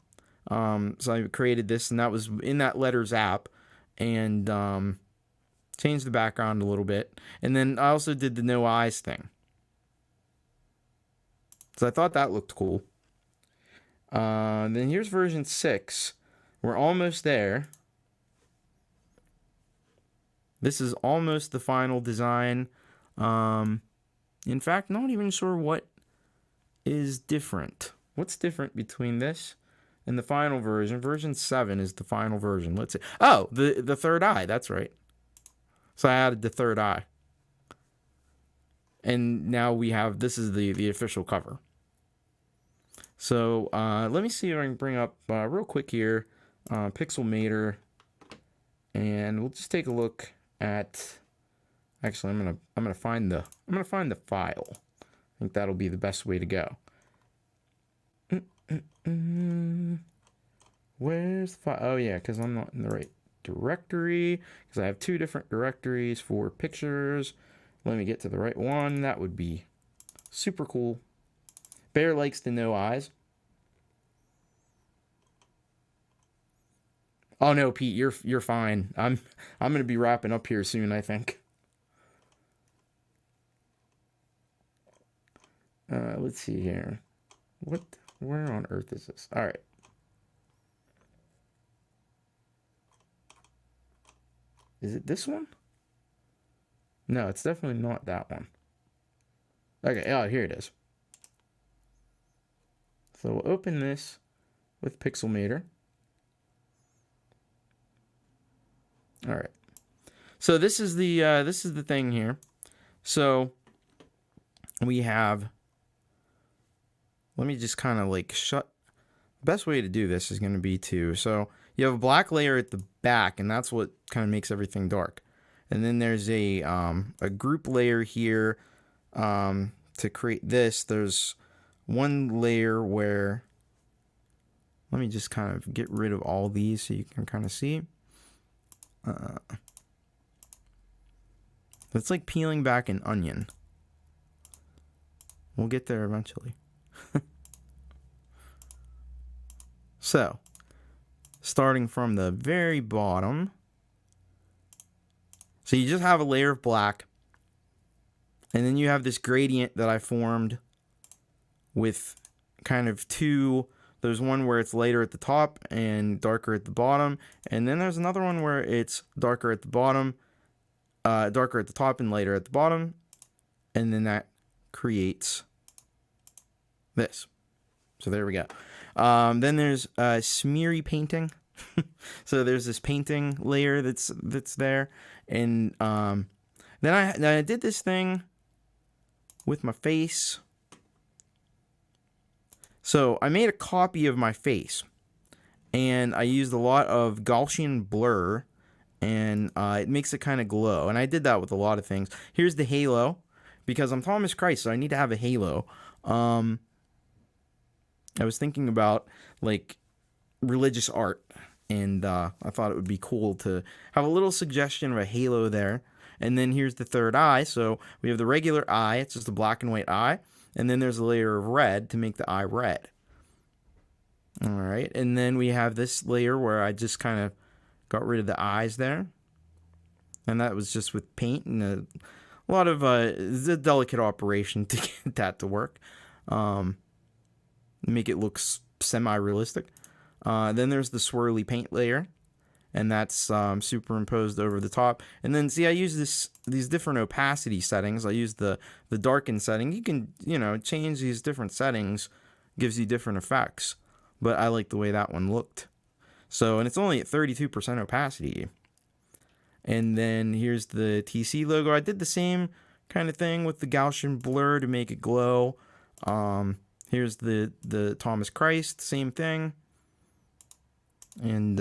So I created this, and that was in that Letters app, and changed the background a little bit. And then I also did the no eyes thing. So I thought that looked cool. Then here's version 6. We're almost there. This is almost the final design. In fact, not even sure what is different. What's different between this and the final version? Version 7 is the final version. Let's see. Oh, the third eye. That's right. So I added the third eye. And now we have, this is the official cover. So let me see if I can bring up real quick here Pixelmator, and we'll just take a look at. Actually, I'm gonna find the file. I think that'll be the best way to go. Where's the file? Oh yeah, because I'm not in the right directory, because I have 2 different directories for pictures. Let me get to the right one. That would be super cool. Bear likes the no eyes. Oh no, Pete, you're fine. I'm gonna be wrapping up here soon, I think. Let's see here. Where on earth is this? All right. Is it this one? No, it's definitely not that one. Okay, oh, here it is. So we'll open this with Pixelmator. All right. So this is the thing here. So we have. Let me just kind of like shut. The best way to do this is going to be so you have a black layer at the back, and that's what kind of makes everything dark. And then there's a group layer here to create this. There's one layer where let me just kind of get rid of all these so you can kind of see. It's like peeling back an onion. We'll get there eventually. So, starting from the very bottom. So you just have a layer of black. And then you have this gradient that I formed with kind of two. There's one where it's lighter at the top and darker at the bottom. And then there's another one where it's darker at the bottom, darker at the top and lighter at the bottom. And then that creates this. So there we go. Then there's smeary painting. So there's this painting layer that's there. And then I did this thing with my face. So I made a copy of my face, and I used a lot of Gaussian blur, and it makes it kind of glow. And I did that with a lot of things. Here's the halo, because I'm Thomas Christ, so I need to have a halo. I was thinking about like religious art, and I thought it would be cool to have a little suggestion of a halo there. And then here's the third eye. So we have the regular eye. It's just a black and white eye. And then there's a layer of red to make the eye red. All right. And then we have this layer where I just kind of got rid of the eyes there. And that was just with paint and a lot of it's a delicate operation to get that to work. Make it look semi-realistic. Then there's the swirly paint layer. And that's superimposed over the top. And then, see, I use these different opacity settings. I use the darken setting. You can, change these different settings. Gives you different effects. But I like the way that one looked. So, and it's only at 32% opacity. And then here's the TC logo. I did the same kind of thing with the Gaussian blur to make it glow. Here's the Thomas Christ, same thing. And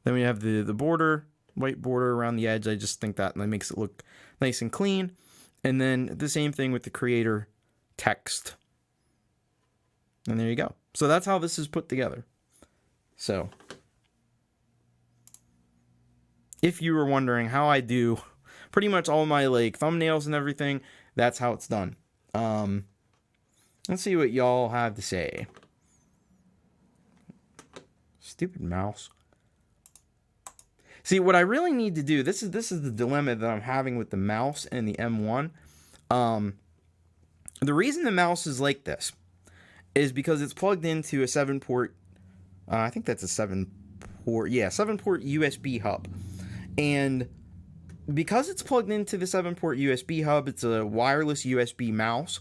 then we have the border, white border around the edge. I just think that makes it look nice and clean. And then the same thing with the creator text. And there you go. So that's how this is put together. So if you were wondering how I do pretty much all my like thumbnails and everything, that's how it's done. Let's see what y'all have to say. Stupid mouse. See, what I really need to do, this is the dilemma that I'm having with the mouse and the M1. The reason the mouse is like this is because it's plugged into a 7-port, I think that's a 7-port USB hub. And because it's plugged into the 7-port USB hub, it's a wireless USB mouse,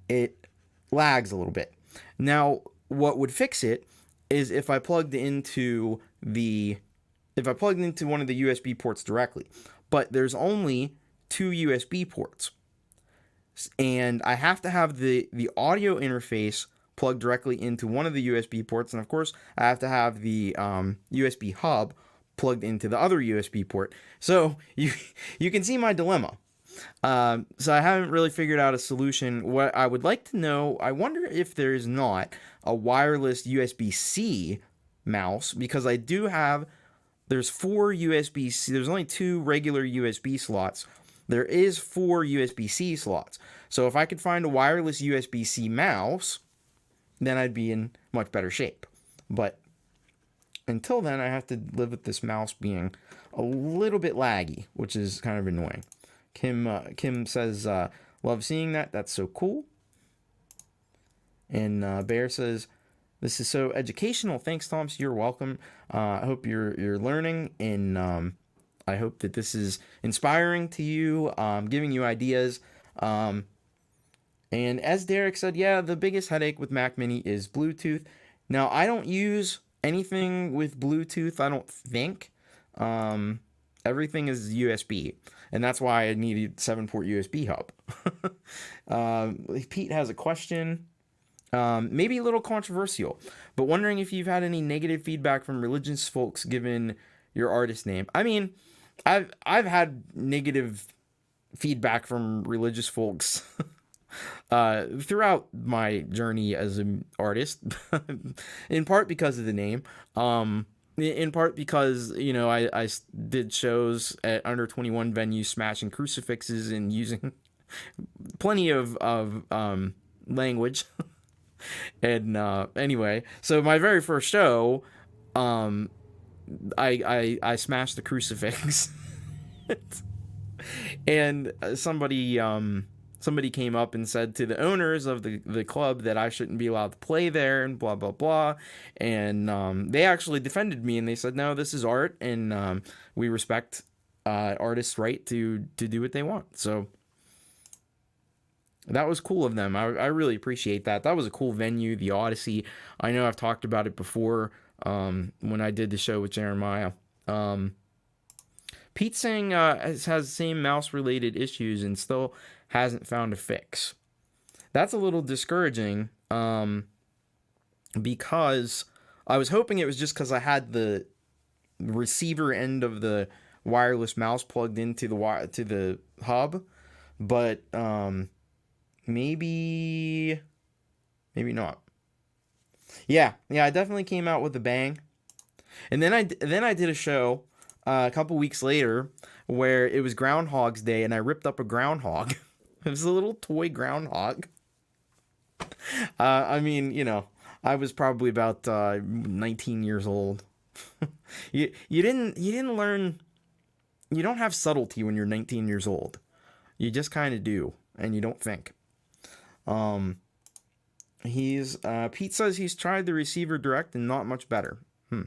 it lags a little bit. Now, what would fix it is if I plugged into one of the USB ports directly. But there's only 2 USB ports. And I have to have the audio interface plugged directly into one of the USB ports. And of course, I have to have the USB hub plugged into the other USB port. So you can see my dilemma. So I haven't really figured out a solution. What I would like to know, I wonder if there's not a wireless USB-C mouse, because I do have, there's 4 USB-C, there's only 2 regular USB slots. There is 4 USB-C slots. So if I could find a wireless USB-C mouse, then I'd be in much better shape. But until then, I have to live with this mouse being a little bit laggy, which is kind of annoying. Kim says, love seeing that. That's so cool. And Bear says, this is so educational. Thanks, Thomas. You're welcome. I hope you're learning, and I hope that this is inspiring to you, giving you ideas. And as Derek said, yeah, the biggest headache with Mac Mini is Bluetooth. Now, I don't use anything with Bluetooth, I don't think. Everything is USB, and that's why I needed 7-port USB hub. Pete has a question. Maybe a little controversial, but wondering if you've had any negative feedback from religious folks given your artist name. I mean, I've had negative feedback from religious folks throughout my journey as an artist, in part because of the name, in part because, you know, I did shows at under 21 venues, smashing crucifixes and using plenty of language. And anyway, so my very first show, um, I smashed the crucifix. And somebody came up and said to the owners of the club that I shouldn't be allowed to play there and blah blah blah. And they actually defended me, and they said, no, this is art, and we respect artists' right to do what they want. So that was cool of them. I really appreciate that. That was a cool venue, the Odyssey. I know I've talked about it before, when I did the show with Jeremiah. Pete saying has the same mouse related issues and still hasn't found a fix. That's a little discouraging, because I was hoping it was just because I had the receiver end of the wireless mouse plugged into the hub, but maybe not. Yeah, I definitely came out with a bang. And then I did a show a couple weeks later where it was Groundhog's Day, and I ripped up a groundhog. It was a little toy groundhog. I mean, you know, I was probably about 19 years old. You didn't learn. You don't have subtlety when you're 19 years old. You just kind of do, and you don't think. Pete says he's tried the receiver direct and not much better. Well,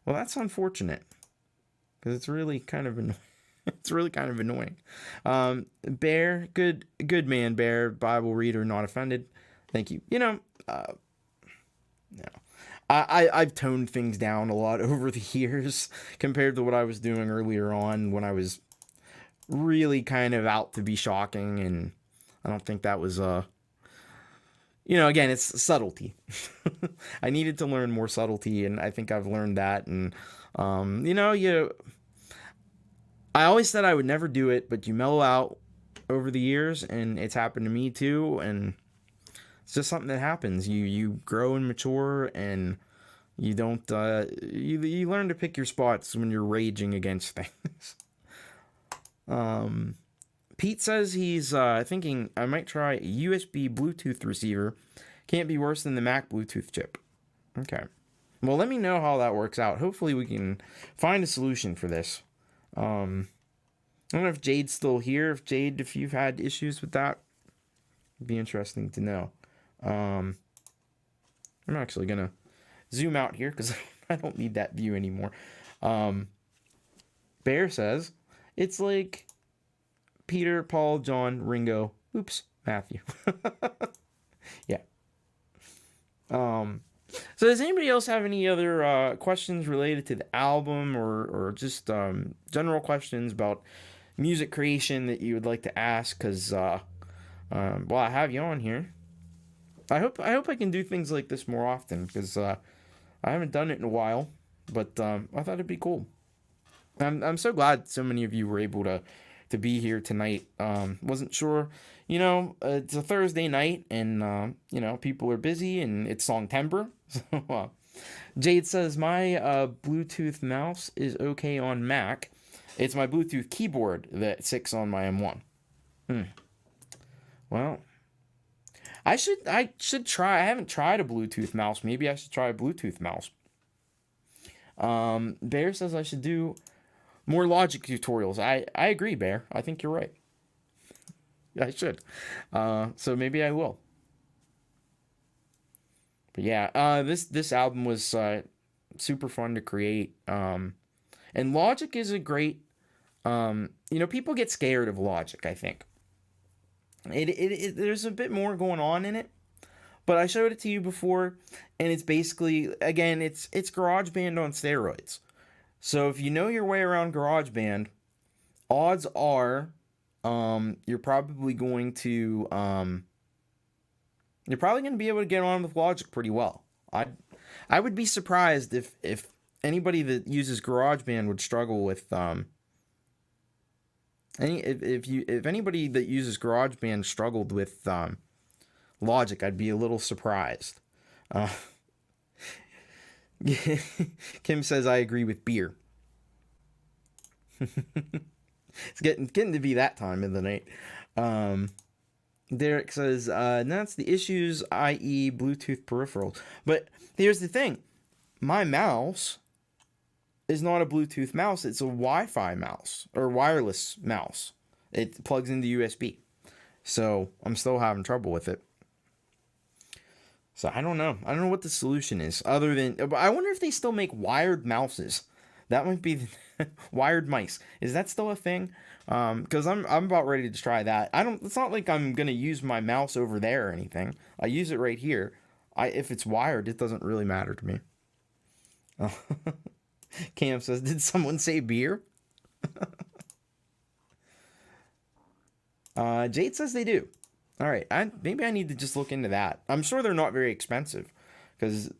that's unfortunate, because it's really kind of annoying. Bear, good man, Bear, Bible reader, not offended. Thank you. You know, I've toned things down a lot over the years compared to what I was doing earlier on when I was really kind of out to be shocking, and I don't think that was you know, again, it's subtlety. I needed to learn more subtlety, and I think I've learned that. And you know, I always said I would never do it, but you mellow out over the years, and it's happened to me too. And it's just something that happens. You grow and mature, and you don't. You learn to pick your spots when you're raging against things. Pete says he's thinking I might try a USB Bluetooth receiver. Can't be worse than the Mac Bluetooth chip. Okay. Well, let me know how that works out. Hopefully we can find a solution for this. I don't know if Jade's still here. If you've had issues with that, it'd be interesting to know. I'm actually going to zoom out here because I don't need that view anymore. Bear says it's like Peter, Paul, John, Ringo, Matthew. Yeah. So does anybody else have any other questions related to the album, or just general questions about music creation that you would like to ask? Because well, I have you on here. I hope I can do things like this more often, because I haven't done it in a while, but I thought it'd be cool. I'm so glad so many of you were able to be here tonight. Wasn't sure, you know, it's a Thursday night, and you know, people are busy, and it's Songtember. So Jade says my Bluetooth mouse is okay on Mac. It's my Bluetooth keyboard that sits on my M1. Well, I should try. I haven't tried a Bluetooth mouse. Maybe I should try a Bluetooth mouse. Bear says I should do more Logic tutorials. I agree, Bear. I think you're right. I should. So maybe I will. But yeah, this album was super fun to create. And Logic is a great. You know, people get scared of Logic, I think. There's a bit more going on in it, but I showed it to you before, and it's basically, again, it's GarageBand on steroids. So if you know your way around GarageBand, odds are you're probably going to be able to get on with Logic pretty well. I would be surprised if anybody that uses GarageBand would struggle with If anybody that uses GarageBand struggled with Logic, I'd be a little surprised. Uh, Kim says I agree with beer. It's getting to be that time of the night. Derek says that's the issues, i.e., Bluetooth peripherals. But here's the thing: my mouse is not a Bluetooth mouse; it's a Wi-Fi mouse or wireless mouse. It plugs into USB, so I'm still having trouble with it. So I don't know. I don't know what the solution is, other than I wonder if they still make wired mouses. That might be wired mice. Is that still a thing? Because I'm about ready to try that. It's not like I'm gonna use my mouse over there or anything. I use it right here. If it's wired, it doesn't really matter to me. Cam says, "Did someone say beer?" Jade says they do. All right, maybe I need to just look into that. I'm sure they're not very expensive, because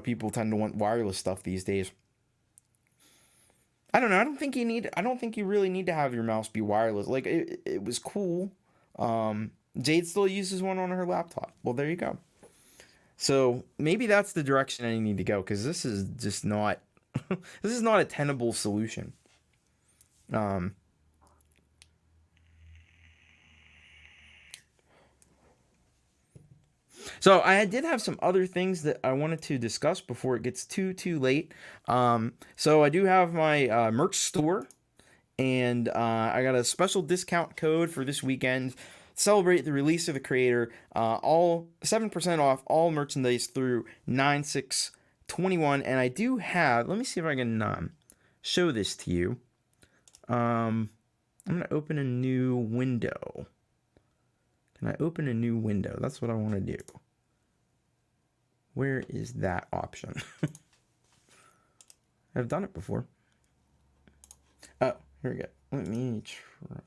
people tend to want wireless stuff these days. I don't know. I don't think you really need to have your mouse be wireless. Like it was cool. Jade still uses one on her laptop. Well, there you go. So maybe that's the direction I need to go, because this is just not this is not a tenable solution. So I did have some other things that I wanted to discuss before it gets too late. So I do have my merch store, and I got a special discount code for this weekend. Celebrate the release of the creator. All 7% off all merchandise through 9/6/21. And I do have. Let me see if I can show this to you. I'm gonna open a new window. Can I open a new window? That's what I want to do. Where is that option? I've done it before. Oh, here we go. Let me try.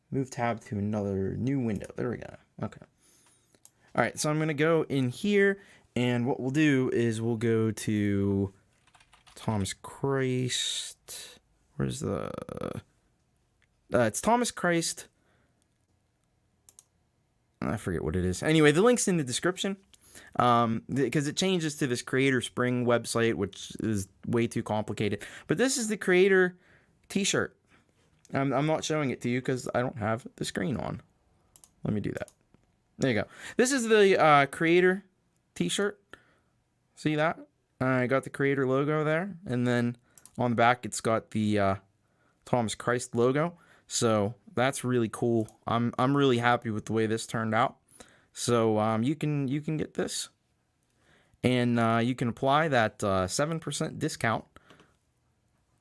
Move tab to another new window. There we go. Okay. All right, so I'm going to go in here, and what we'll do is we'll go to Thomas Christ. Where's the... it's Thomas Christ. I forget what it is. Anyway, the link's in the description. Because it changes to this Creator Spring website, which is way too complicated. But this is the Creator t-shirt. I'm not showing it to you because I don't have the screen on. Let me do that. There you go. This is the Creator t-shirt. See that? I got the Creator logo there. And then on the back, it's got the Thomas Christ logo. So that's really cool. I'm really happy with the way this turned out. So you can get this, and you can apply that 7% discount.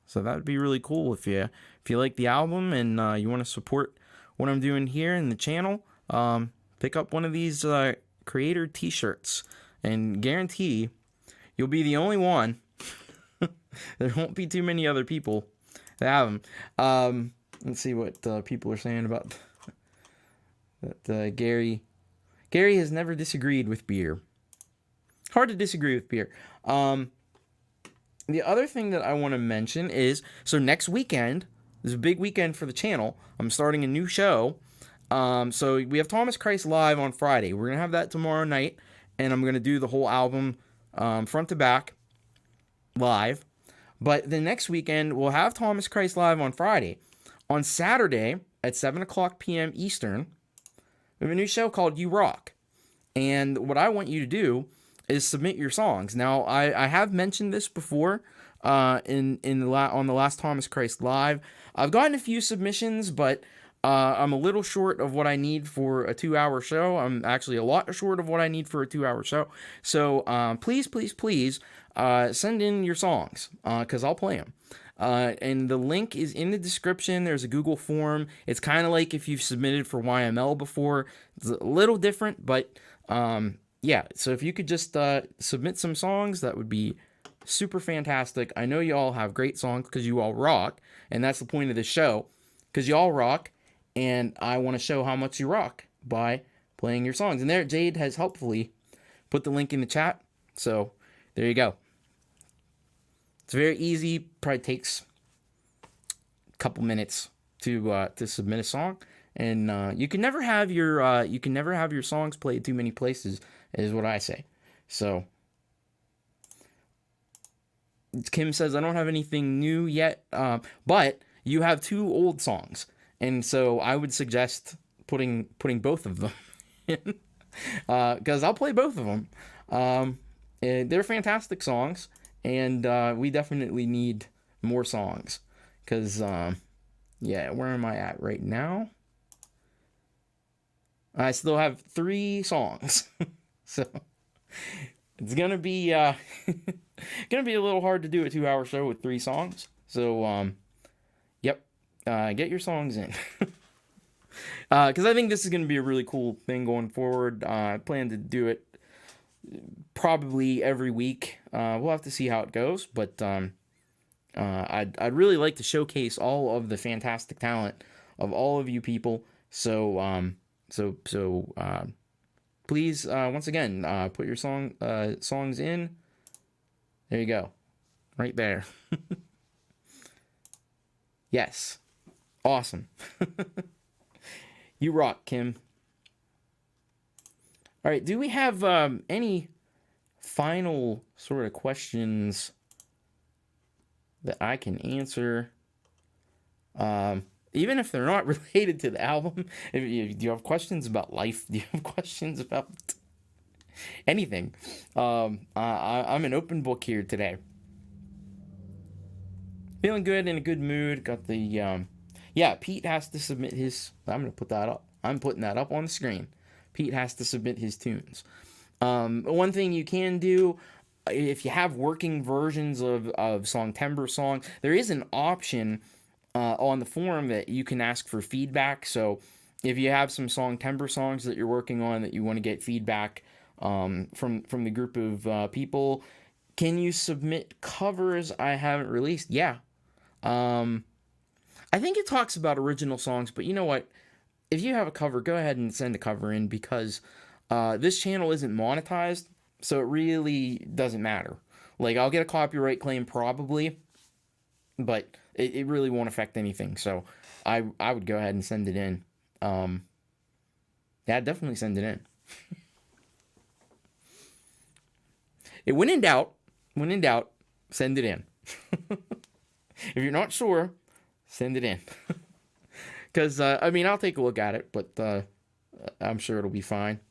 So that would be really cool if you like the album and you want to support what I'm doing here in the channel. Pick up one of these Creator t-shirts, and guarantee you'll be the only one. There won't be too many other people that have them. Let's see what people are saying about that. Gary has never disagreed with beer. Hard to disagree with beer. The other thing that I want to mention is, so next weekend is a big weekend for the channel. I'm starting a new show. So we have Thomas Christ live on Friday. We're going to have that tomorrow night, and I'm going to do the whole album front to back live. But the next weekend, we'll have Thomas Christ live on Friday. On Saturday at 7 o'clock p.m. Eastern, we have a new show called You Rock. And what I want you to do is submit your songs. Now, I have mentioned this before on the last Thomas Christ Live. I've gotten a few submissions, but I'm a little short of what I need for a 2-hour show. I'm actually a lot short of what I need for a 2-hour show. So please send in your songs, because I'll play them. And the link is in the description. There's a Google form. It's kind of like if you've submitted for YML before. It's a little different, but yeah. So if you could just submit some songs, that would be super fantastic. I know you all have great songs because you all rock, and that's the point of this show, because you all rock, and I want to show how much you rock by playing your songs. And there, Jade has helpfully put the link in the chat, so there you go. It's very easy. Probably takes a couple minutes to submit a song, and you can never have your songs played too many places, is what I say. So Kim says, I don't have anything new yet, but you have 2 old songs, and so I would suggest putting both of them in, because I'll play both of them. And they're fantastic songs, and we definitely need more songs, because yeah, where am I at right now? I still have 3 songs, so it's gonna be gonna be a little hard to do a 2-hour show with 3 songs. So yep, get your songs in, because I think this is gonna be a really cool thing going forward. I plan to do it probably every week. We'll have to see how it goes, but I'd really like to showcase all of the fantastic talent of all of you people. So please, once again, put your songs in. There you go, right there. Yes, awesome. You rock, Kim. All right, do we have any final sort of questions that I can answer? Even if they're not related to the album. Do you have questions about life? Do you have questions about anything? I'm an open book here today. Feeling good, in a good mood. Got the yeah, Pete has to submit his. I'm gonna put that up. I'm putting that up on the screen. Pete has to submit his tunes. One thing you can do, if you have working versions of Songtember songs, there is an option on the forum that you can ask for feedback. So if you have some Songtember songs that you're working on that you want to get feedback from the group of people, can you submit covers I haven't released? Yeah. I think it talks about original songs, but you know what? If you have a cover, go ahead and send a cover in, because this channel isn't monetized, so it really doesn't matter. Like, I'll get a copyright claim probably, but it really won't affect anything. So I would go ahead and send it in. Yeah, definitely send it in. When in doubt, send it in. If you're not sure, send it in. Because, I mean, I'll take a look at it, but I'm sure it'll be fine.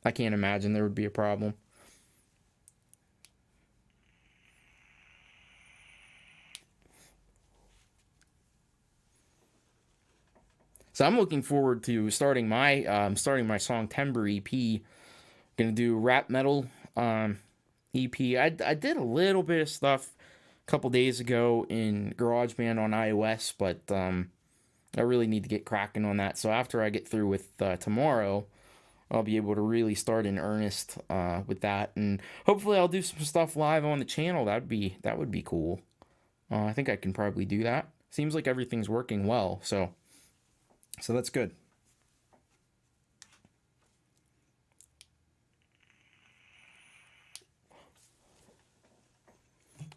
I can't imagine there would be a problem. So I'm looking forward to starting my Songtember EP. Gonna do rap metal EP. I did a little bit of stuff a couple days ago in GarageBand on iOS, but I really need to get cracking on that. So after I get through with tomorrow, I'll be able to really start in earnest with that, and hopefully I'll do some stuff live on the channel. That would be cool. I think I can probably do that. Seems like everything's working well, so that's good.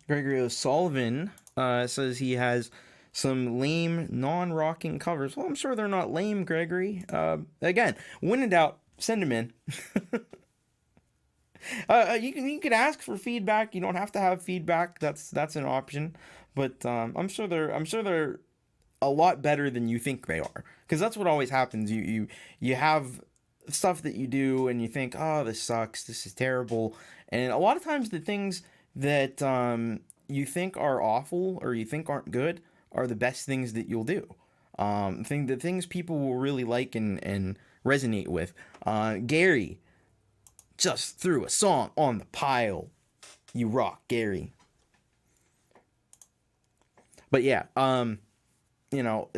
Gregory O'Sullivan says he has some lame non-rocking covers. Well, I'm sure they're not lame, Gregory. Again, when in doubt, send them in. You can ask for feedback. You don't have to have feedback. That's an option. But I'm sure they're a lot better than you think they are. Because that's what always happens. You have stuff that you do and you think, oh, this sucks. This is terrible. And a lot of times the things that you think are awful or you think aren't good are the best things that you'll do. The things people will really like and resonate with. Gary just threw a song on the pile. You rock, Gary. But yeah, you know,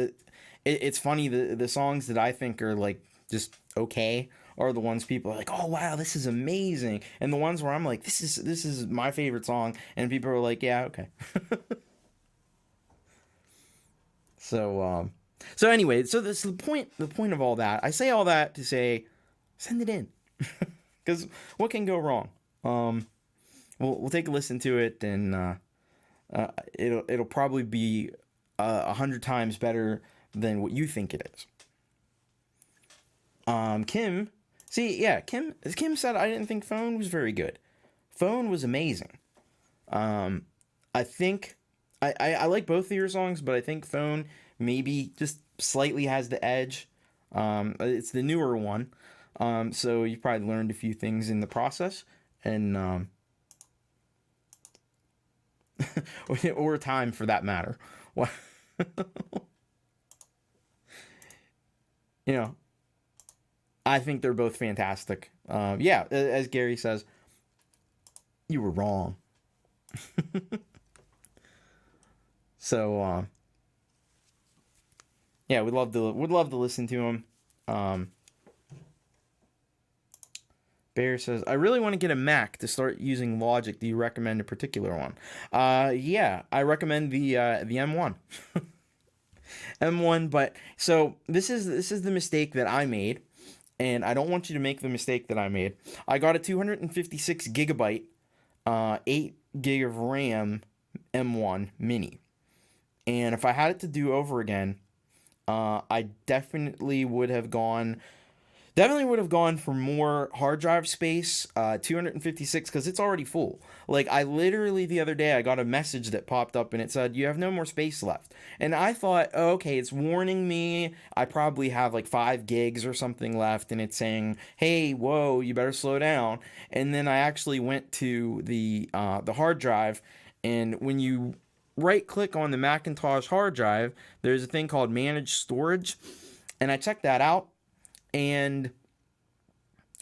it's funny, the songs that I think are like just okay are the ones people are like, oh wow, this is amazing, and the ones where I'm like, this is my favorite song, and people are like, yeah, okay. So anyway, so this the point of all that. I say all that to say, send it in, because what can go wrong? We'll take a listen to it, and It'll probably be 100 times better than what you think it is. Kim, see, yeah, Kim said I didn't think Phone was very good. Phone was amazing. I think I like both of your songs, but I think Phone maybe just slightly has the edge. It's the newer one, so you probably learned a few things in the process, and or time for that matter. What you know, I think they're both fantastic. Yeah, as Gary says, you were wrong. So yeah, would love to listen to him. Bear says, I really want to get a Mac to start using Logic. Do you recommend a particular one? Yeah, I recommend the M1. M1, but so this is the mistake that I made, and I don't want you to make the mistake that I made. I got a 256 gigabyte, 8 gig of RAM M1 mini, and if I had it to do over again, I definitely would have gone for more hard drive space, 256, because it's already full. Like, I literally, the other day, I got a message that popped up and it said, you have no more space left. And I thought, oh, okay, it's warning me. I probably have like 5 gigs or something left, and it's saying, hey, whoa, you better slow down. And then I actually went to the hard drive, and when you right click on the Macintosh hard drive, there's a thing called Manage Storage. And I checked that out, and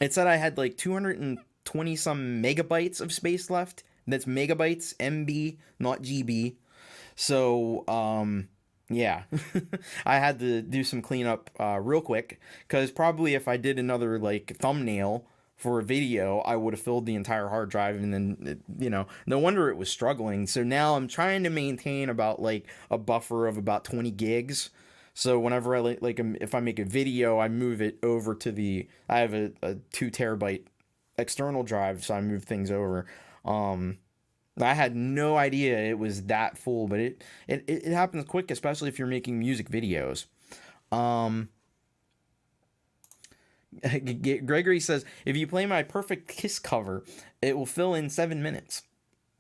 it said I had like 220 some megabytes of space left. That's megabytes, MB, not GB. So, yeah, I had to do some cleanup real quick, because probably if I did another like thumbnail for a video, I would have filled the entire hard drive, and then no wonder it was struggling. So now I'm trying to maintain about like a buffer of about 20 gigs. So whenever I if I make a video, I move it over to I have a 2 terabyte external drive, so I move things over. I had no idea it was that full, but it happens quick, especially if you're making music videos. Gregory says, if you play my Perfect Kiss cover, it will fill in 7 minutes.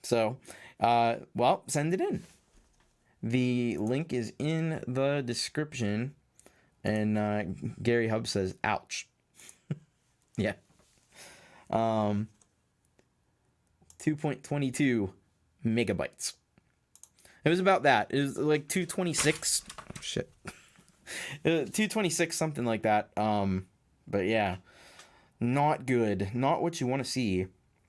So, well, send it in. The link is in the description. And Gary Hub says, ouch. Yeah. 2.22 megabytes. It was about that. It was like 226. Oh, shit. 226, something like that. But yeah, not good. Not what you want to see.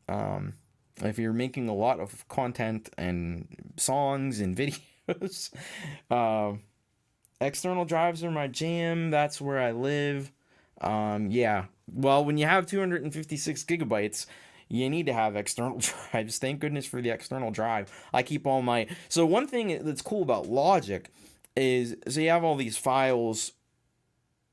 If you're making a lot of content and songs and videos, external drives are my jam. That's where I live. Yeah. Well, when you have 256 gigabytes, you need to have external drives. Thank goodness for the external drive. I keep all my... So one thing that's cool about Logic is, so you have all these files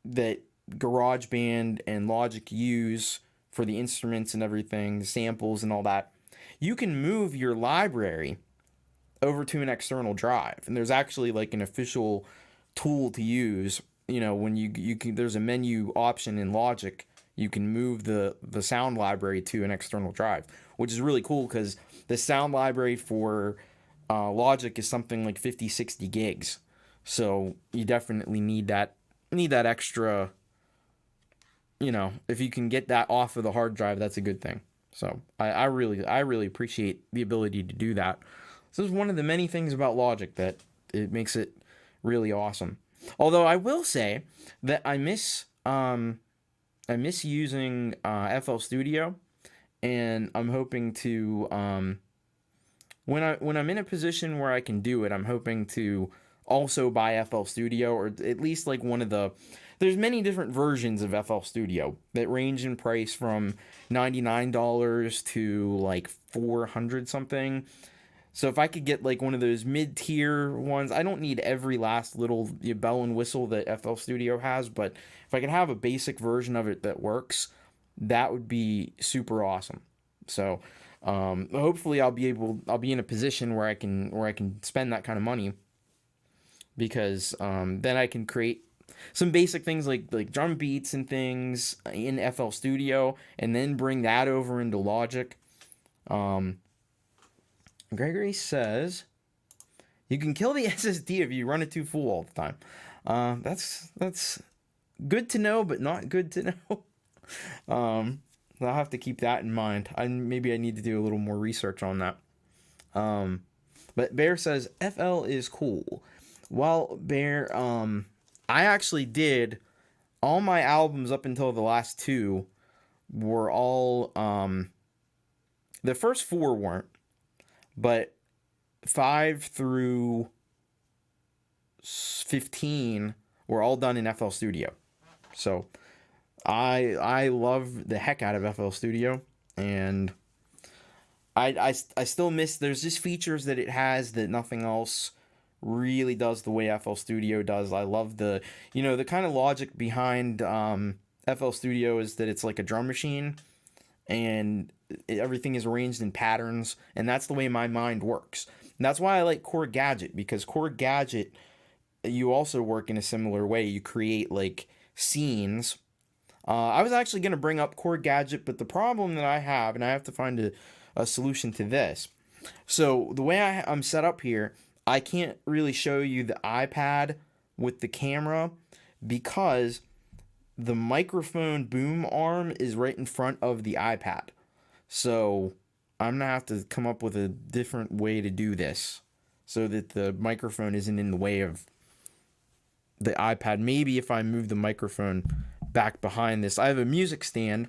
that GarageBand and Logic use for the instruments and everything, the samples and all that. You can move your library over to an external drive, and there's actually like an official tool to use. When you can, there's a menu option in Logic. You can move the sound library to an external drive, which is really cool, because the sound library for Logic is something like 50, 60 gigs. So you definitely need that extra. If you can get that off of the hard drive, that's a good thing. So I really appreciate the ability to do that. This is one of the many things about Logic that it makes it really awesome. Although I will say that I miss using FL Studio, and I'm hoping to when I'm in a position where I can do it, I'm hoping to also buy FL Studio, or at least like one of the... There's many different versions of FL Studio that range in price from $99 to like $400 something. So if I could get like one of those mid-tier ones, I don't need every last little bell and whistle that FL Studio has, but if I could have a basic version of it that works, that would be super awesome. So Hopefully I'll be in a position where I can spend that kind of money, because then I can create some basic things like drum beats and things in FL Studio, and then bring that over into Logic. Gregory says you can kill the SSD if you run it too full all the time. That's good to know, but not good to know. I'll have to keep that in mind. Maybe I need to do a little more research on that. But Bear says FL is cool. Well, Bear, I actually did all my albums up until the last two were all the first four weren't, but 5 through 15 were all done in FL Studio. So I love the heck out of FL Studio, and I still miss, there's just features that it has that nothing else really does the way FL Studio does. I love the kind of logic behind FL Studio is that it's like a drum machine, and everything is arranged in patterns, and that's the way my mind works. And that's why I like Core Gadget, because Core Gadget, you also work in a similar way. You create like scenes. I was actually going to bring up Core Gadget, but the problem that I have, and I have to find a solution to this. So the way I'm set up here, I can't really show you the iPad with the camera because the microphone boom arm is right in front of the iPad. So I'm going to have to come up with a different way to do this so that the microphone isn't in the way of the iPad. Maybe if I move the microphone back behind this. I have a music stand.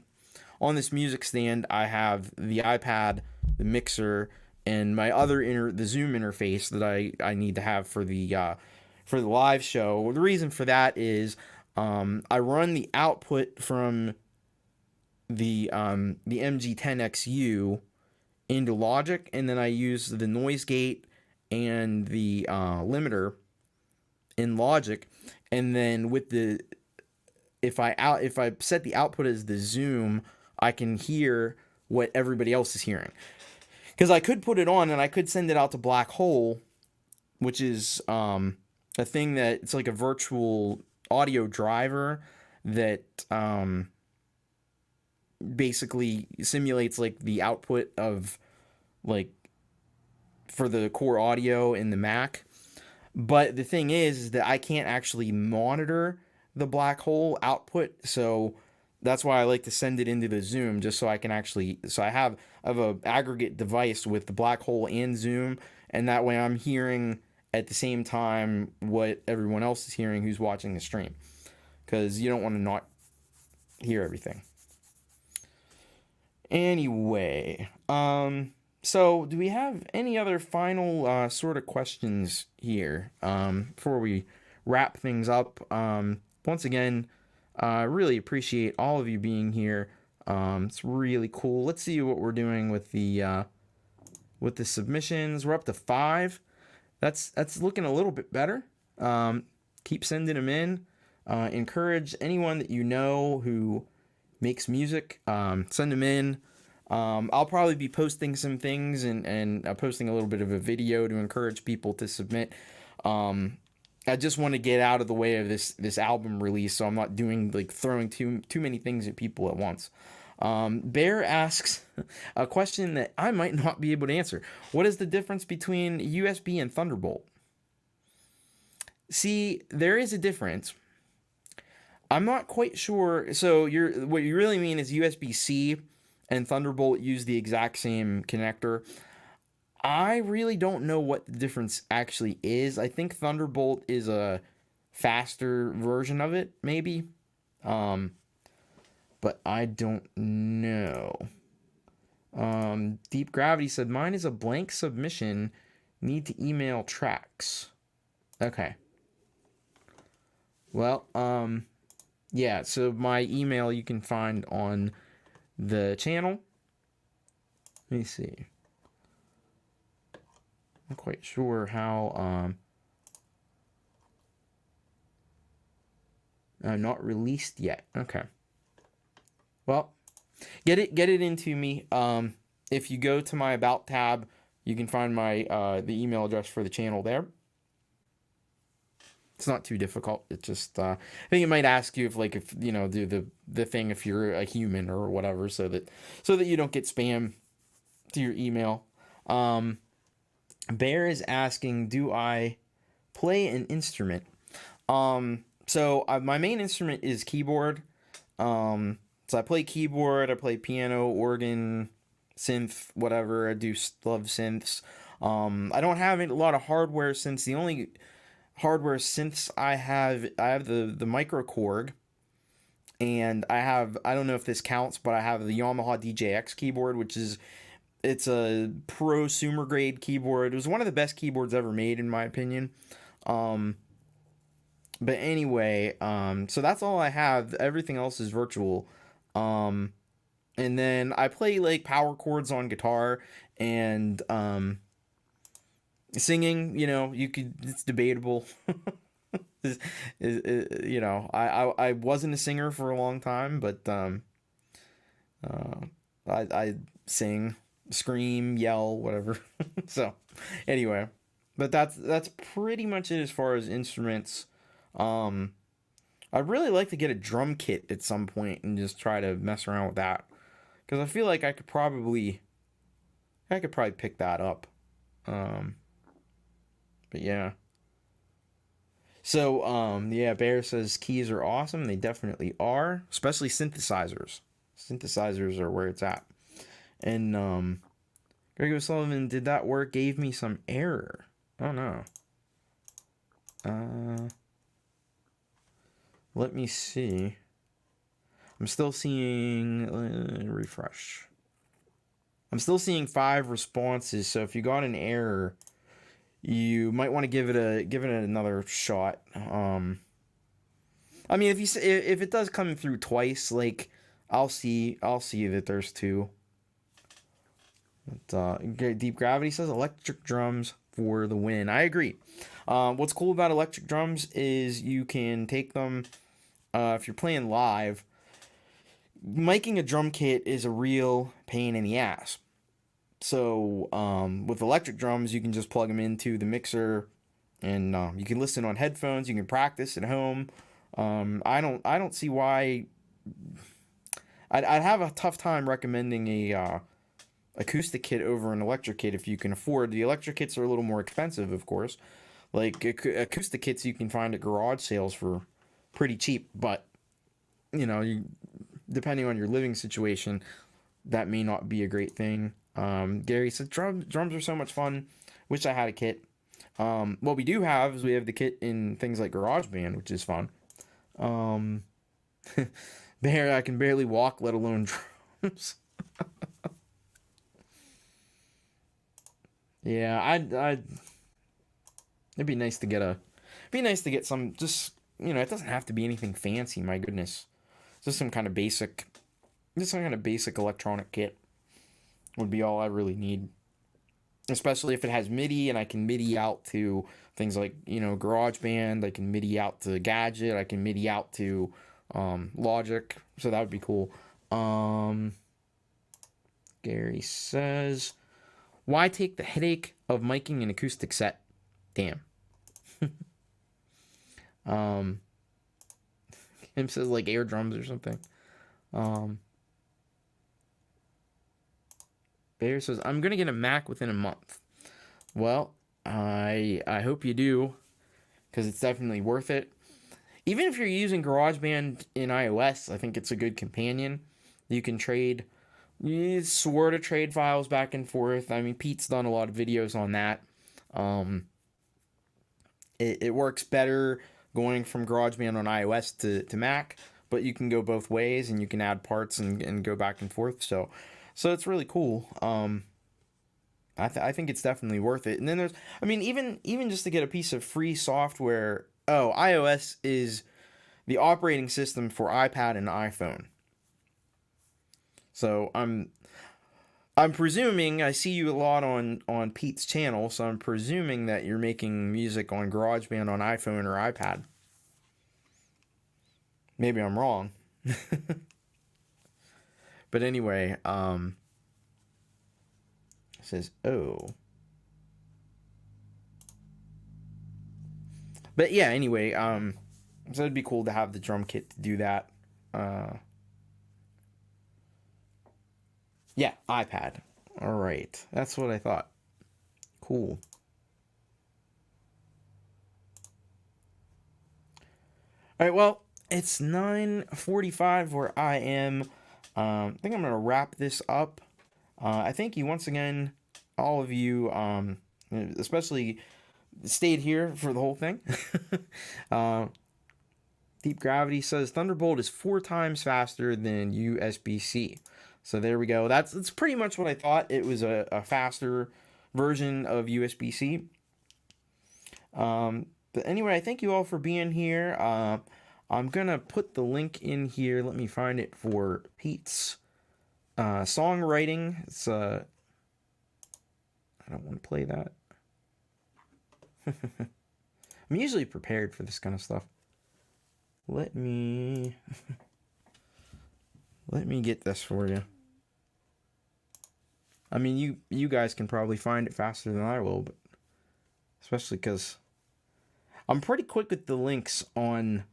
On this music stand, I have the iPad, the mixer, and my other the Zoom interface that I need to have for the live show. The reason for that is I run the output from the MG10XU into Logic, and then I use the noise gate and the limiter in Logic, and then with the if I set the output as the Zoom, I can hear what everybody else is hearing. Because I could put it on and I could send it out to Black Hole, which is a thing that it's like a virtual audio driver that basically simulates like the output of like for the core audio in the Mac. But the thing is that I can't actually monitor the Black Hole output, so that's why I like to send it into the Zoom, just so I can actually, so I have a aggregate device with the Black Hole and Zoom, and that way I'm hearing at the same time what everyone else is hearing who's watching the stream, because you don't want to not hear everything. Anyway, so do we have any other final sort of questions here before we wrap things up? Once again, I really appreciate all of you being here. It's really cool. Let's see what we're doing with the submissions. We're up to 5. That's looking a little bit better. Keep sending them in. Encourage anyone that you know who makes music. Send them in. I'll probably be posting some things and posting a little bit of a video to encourage people to submit. I just want to get out of the way of this album release, so I'm not doing like throwing too many things at people at once. Bear asks a question that I might not be able to answer. What is the difference between USB and Thunderbolt? See, there is a difference. I'm not quite sure. So what you really mean is USB-C and Thunderbolt use the exact same connector. I really don't know what the difference actually is. I think Thunderbolt is a faster version of it, maybe. But I don't know. Deep Gravity said, mine is a blank submission. Need to email tracks. Okay. Well, yeah, so my email you can find on the channel. Let me see. Not quite sure how not released yet. Okay. Well, get it into me. if you go to my About tab, you can find my the email address for the channel there. It's not too difficult. It's just I think it might ask you if do the thing if you're a human or whatever, so that you don't get spam to your email. Bear is asking, do I play an instrument? So my main instrument is keyboard. So I play keyboard, I play piano, organ, synth, whatever. I do love synths. I don't have a lot of hardware synths. The only hardware synths I have the Micro Korg, and I don't know if this counts, but I have the Yamaha DJX keyboard, which is it's a prosumer grade keyboard. It was one of the best keyboards ever made, in my opinion. But anyway, so that's all I have. Everything else is virtual. And then I play like power chords on guitar, and singing. It's debatable. I wasn't a singer for a long time, but I sing, scream, yell, whatever. So anyway, but that's pretty much it as far as instruments. I'd really like to get a drum kit at some point and just try to mess around with that, because I feel like I could probably pick that up. But yeah. So yeah, Bear says keys are awesome. They definitely are, especially synthesizers. Synthesizers are where it's at. And Greg O'Sullivan, did that work? Gave me some error. Oh no. Let me see. I'm still seeing refresh. I'm still seeing 5 responses. So if you got an error, you might want to give it another shot. I mean, if it does come through twice, like I'll see that there's 2. But, Deep Gravity says electric drums for the win. I agree. What's cool about electric drums is you can take them if you're playing live. Miking a drum kit is a real pain in the ass. So with electric drums, you can just plug them into the mixer, and you can listen on headphones. You can practice at home. I don't see why. I'd have a tough time recommending a acoustic kit over an electric kit if you can afford. The electric kits are a little more expensive, of course. Like acoustic kits, you can find at garage sales for pretty cheap, but depending on your living situation, that may not be a great thing. Gary said drums are so much fun. Wish I had a kit. What we do have is we have the kit in things like GarageBand, which is fun. Bear, I can barely walk, let alone drums. Yeah, it'd be nice to get some, just, it doesn't have to be anything fancy, my goodness. Just some kind of basic electronic kit would be all I really need. Especially if it has MIDI, and I can MIDI out to things like, GarageBand, I can MIDI out to Gadget, I can MIDI out to Logic, so that would be cool. Gary says, why take the headache of miking an acoustic set? Damn. Him says like air drums or something. Bear says, I'm gonna get a Mac within a month. Well, I hope you do, because it's definitely worth it. Even if you're using GarageBand in iOS, I think it's a good companion. You can trade, sort of trade files back and forth. I mean, Pete's done a lot of videos on that. It works better going from GarageBand on iOS to Mac, but you can go both ways, and you can add parts and go back and forth. So it's really cool. I think it's definitely worth it. And then even just to get a piece of free software. Oh, iOS is the operating system for iPad and iPhone. So I'm presuming, I see you a lot on Pete's channel, so I'm presuming that you're making music on GarageBand on iPhone or iPad. Maybe I'm wrong. But anyway, says, oh. But yeah, anyway, so it'd be cool to have the drum kit to do that. Yeah, iPad. All right, that's what I thought. Cool. All right, well, it's 9:45 where I am. I think I'm gonna wrap this up. I thank you once again, all of you, especially stayed here for the whole thing. uh, Deep Gravity says Thunderbolt is 4 times faster than USB-C. So there we go. That's pretty much what I thought. It was a faster version of USB-C. But anyway, I thank you all for being here. I'm gonna put the link in here. Let me find it for Pete's songwriting. It's I don't want to play that. I'm usually prepared for this kind of stuff. Let me get this for you. I mean, you guys can probably find it faster than I will, but especially because I'm pretty quick with the links on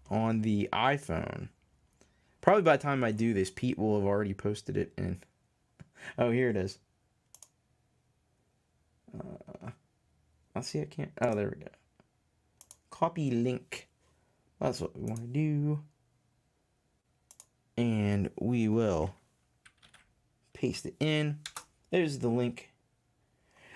the iPhone. Probably by the time I do this, Pete will have already posted it in. Oh, here it is. I'll see. I can't. Oh, there we go. Copy link. That's what we want to do. And we will paste it in. There's the link.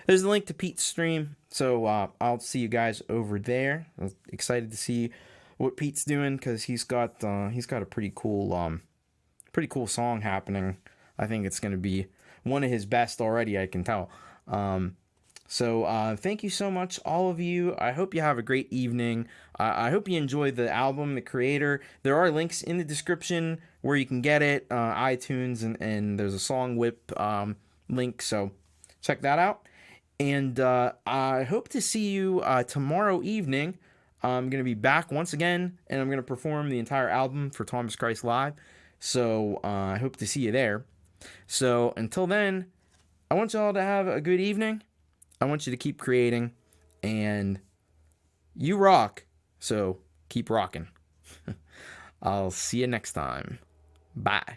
There's the link to Pete's stream. So I'll see you guys over there. I'm excited to see what Pete's doing because he's got a pretty cool song happening. I think it's gonna be one of his best already. I can tell. So thank you so much, all of you. I hope you have a great evening. I hope you enjoy the album, The Creator. There are links in the description where you can get it, iTunes, and there's a song whip link. So check that out. And I hope to see you tomorrow evening. I'm going to be back once again, and I'm going to perform the entire album for Thomas Christ Live. So I hope to see you there. So until then, I want you all to have a good evening. I want you to keep creating, and you rock, so keep rocking. I'll see you next time. Bye.